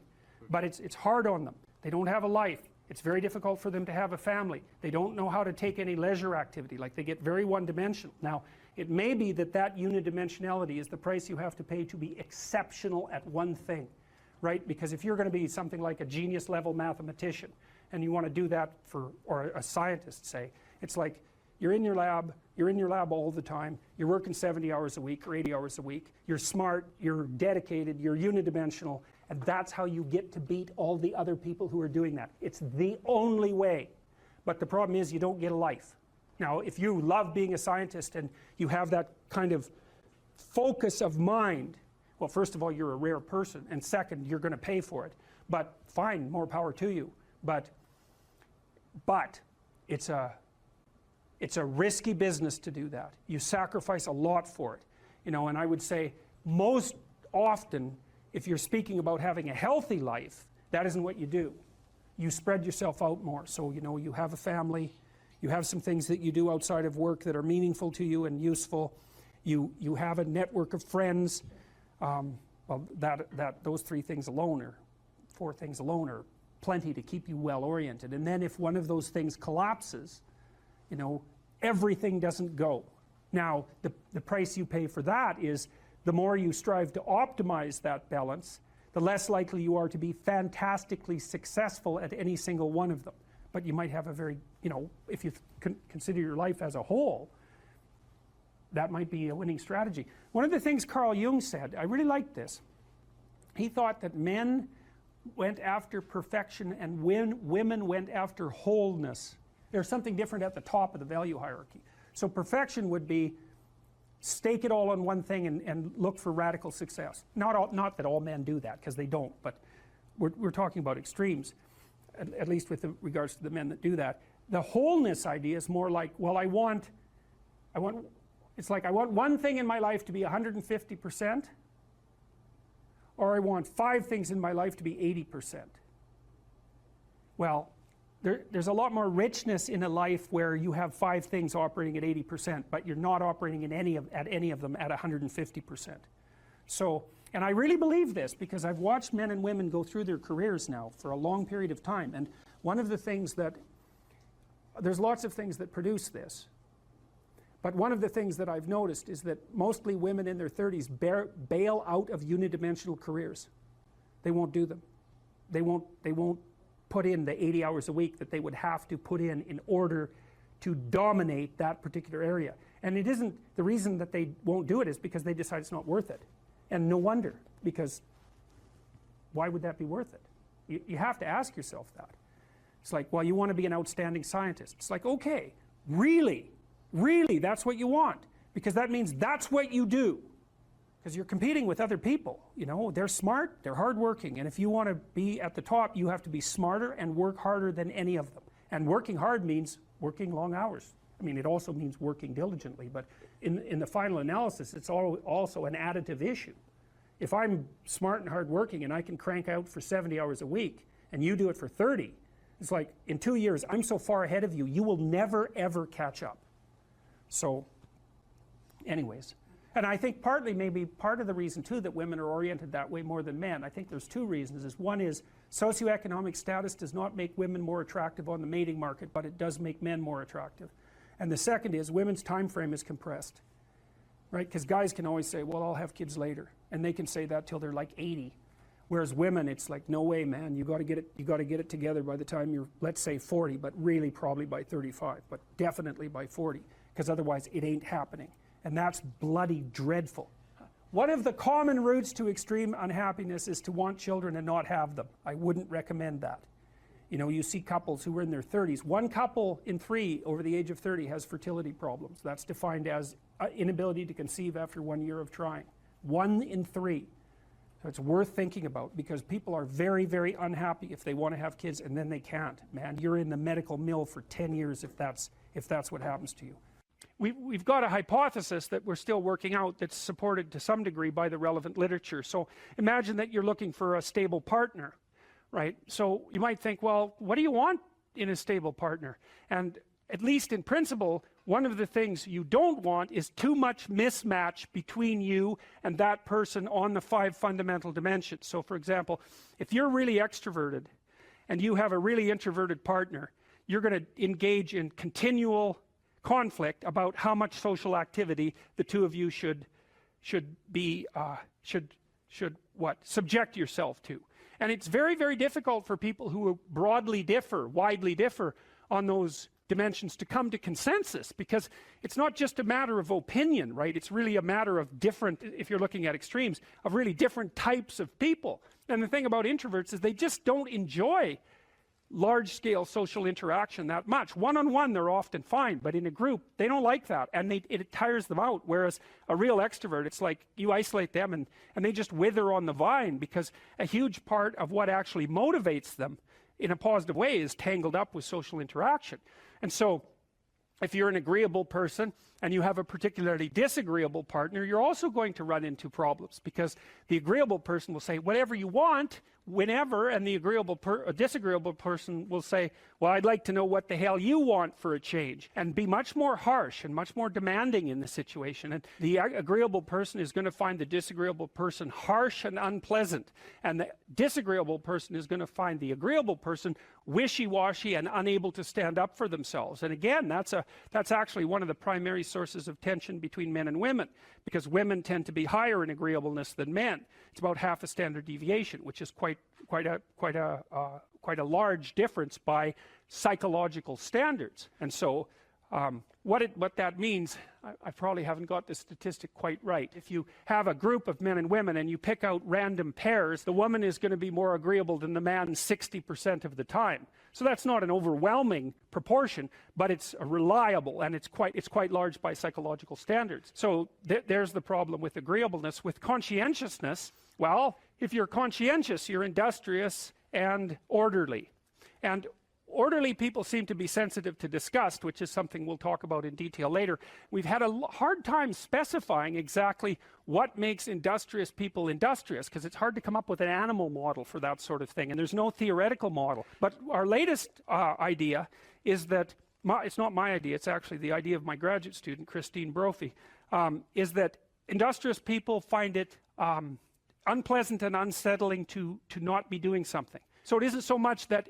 But it's hard on them. They don't have a life. It's very difficult for them to have a family. They don't know how to take any leisure activity. Like, they get very one-dimensional. Now, it may be that unidimensionality is the price you have to pay to be exceptional at one thing, right? Because if you're going to be something like a genius-level mathematician, and you want to do that or a scientist, say, it's like you're in your lab all the time, you're working 70 hours a week or 80 hours a week, you're smart, you're dedicated, you're unidimensional, and that's how you get to beat all the other people who are doing that. It's the only way. But the problem is, you don't get a life. Now, if you love being a scientist and you have that kind of focus of mind, well, first of all, you're a rare person, and second, you're going to pay for it. But fine, more power to you. But it's a risky business to do that. You sacrifice a lot for it, and I would say most often, if you're speaking about having a healthy life, that isn't what you do. You spread yourself out more. So, you have a family, you have some things that you do outside of work that are meaningful to you and useful. You have a network of friends. Well, those 3 things alone, or 4 things alone, are plenty to keep you well oriented. And then if one of those things collapses, everything doesn't go. Now, the price you pay for that is, the more you strive to optimize that balance, the less likely you are to be fantastically successful at any single one of them. But you might have a very, if you consider your life as a whole, that might be a winning strategy. One of the things Carl Jung said, I really liked this. He thought that men went after perfection and women went after wholeness. There's something different at the top of the value hierarchy. So perfection would be stake it all on one thing and look for radical success. Not that all men do that, because they don't, but we're talking about extremes, at least with regards to the men that do that. The wholeness idea is more like, well, it's like I want one thing in my life to be 150%, or I want 5 things in my life to be 80%. Well, there's a lot more richness in a life where you have 5 things operating at 80%, but you're not operating at any of them at 150%. So, And I really believe this because I've watched men and women go through their careers now for a long period of time. And one of the things that, there's lots of things that produce this. But one of the things that I've noticed is that mostly women in their 30s bail out of unidimensional careers. They won't do them. They won't put in the 80 hours a week that they would have to put in order to dominate that particular area. And it isn't, the reason that they won't do it is because they decide it's not worth it. And no wonder, because why would that be worth it? You have to ask yourself that. It's like, well, you want to be an outstanding scientist. It's like, okay, really, that's what you want. Because that means that's what you do. Because you're competing with other people, you know, they're smart, they're hardworking, and if you want to be at the top, you have to be smarter and work harder than any of them. And working hard means working long hours. I mean, it also means working diligently, but in the final analysis, it's also an additive issue. If I'm smart and hardworking and I can crank out for 70 hours a week, and you do it for 30, it's like, in 2 years, I'm so far ahead of you, you will never, ever catch up. So, anyways. And I think partly, maybe part of the reason too that women are oriented that way more than men, I think there's two reasons. One is socioeconomic status does not make women more attractive on the mating market, but it does make men more attractive. And the second is women's time frame is compressed, right? Because guys can always say, well, I'll have kids later, and they can say that till they're like 80. Whereas women, it's like, no way, man, you got to get it together by the time you're, let's say 40, but really probably by 35, but definitely by 40, because otherwise it ain't happening. And that's bloody dreadful. One of the common routes to extreme unhappiness is to want children and not have them. I wouldn't recommend that. You know, you see couples who are in their 30s. 1 couple in 3 over the age of 30 has fertility problems. That's defined as inability to conceive after 1 year of trying. 1 in 3. So it's worth thinking about, because people are very, very unhappy if they want to have kids and then they can't. Man, you're in the medical mill for 10 years if that's what happens to you. We've got a hypothesis that we're still working out that's supported to some degree by the relevant literature. So imagine that you're looking for a stable partner, right? So you might think, well, what do you want in a stable partner? And at least in principle, one of the things you don't want is too much mismatch between you and that person on the 5 fundamental dimensions. So for example, if you're really extroverted and you have a really introverted partner, you're going to engage in continual conflict about how much social activity the two of you should subject yourself to. And it's very, very difficult for people who widely differ on those dimensions to come to consensus, because it's not just a matter of opinion, right? It's really a matter of different, if you're looking at extremes, of really different types of people. And the thing about introverts is they just don't enjoy large-scale social interaction that much. One-on-one they're often fine, but in a group they don't like that, and it tires them out. Whereas a real extrovert, it's like you isolate them and they just wither on the vine, because a huge part of what actually motivates them in a positive way is tangled up with social interaction. And so if you're an agreeable person and you have a particularly disagreeable partner, you're also going to run into problems, because the agreeable person will say whatever you want whenever, and the disagreeable person will say, well, I'd like to know what the hell you want for a change, and be much more harsh and much more demanding in the situation. And the agreeable person is going to find the disagreeable person harsh and unpleasant, and the disagreeable person is going to find the agreeable person wishy-washy and unable to stand up for themselves. And again, that's actually one of the primary sources of tension between men and women, because women tend to be higher in agreeableness than men. It's about half a standard deviation, which is quite a large difference by psychological standards. And so what that means, I probably haven't got the statistic quite right. If you have a group of men and women and you pick out random pairs, the woman is going to be more agreeable than the man 60% of the time. So that's not an overwhelming proportion, but it's reliable, and it's quite large by psychological standards. So there's the problem with agreeableness. With conscientiousness, well, if you're conscientious, you're industrious and orderly. And orderly people seem to be sensitive to disgust, which is something we'll talk about in detail later. We've had a hard time specifying exactly what makes industrious people industrious, because it's hard to come up with an animal model for that sort of thing, and there's no theoretical model. But our latest idea is that, it's not my idea, it's actually the idea of my graduate student, Christine Brophy, is that industrious people find it unpleasant and unsettling to not be doing something. So it isn't so much that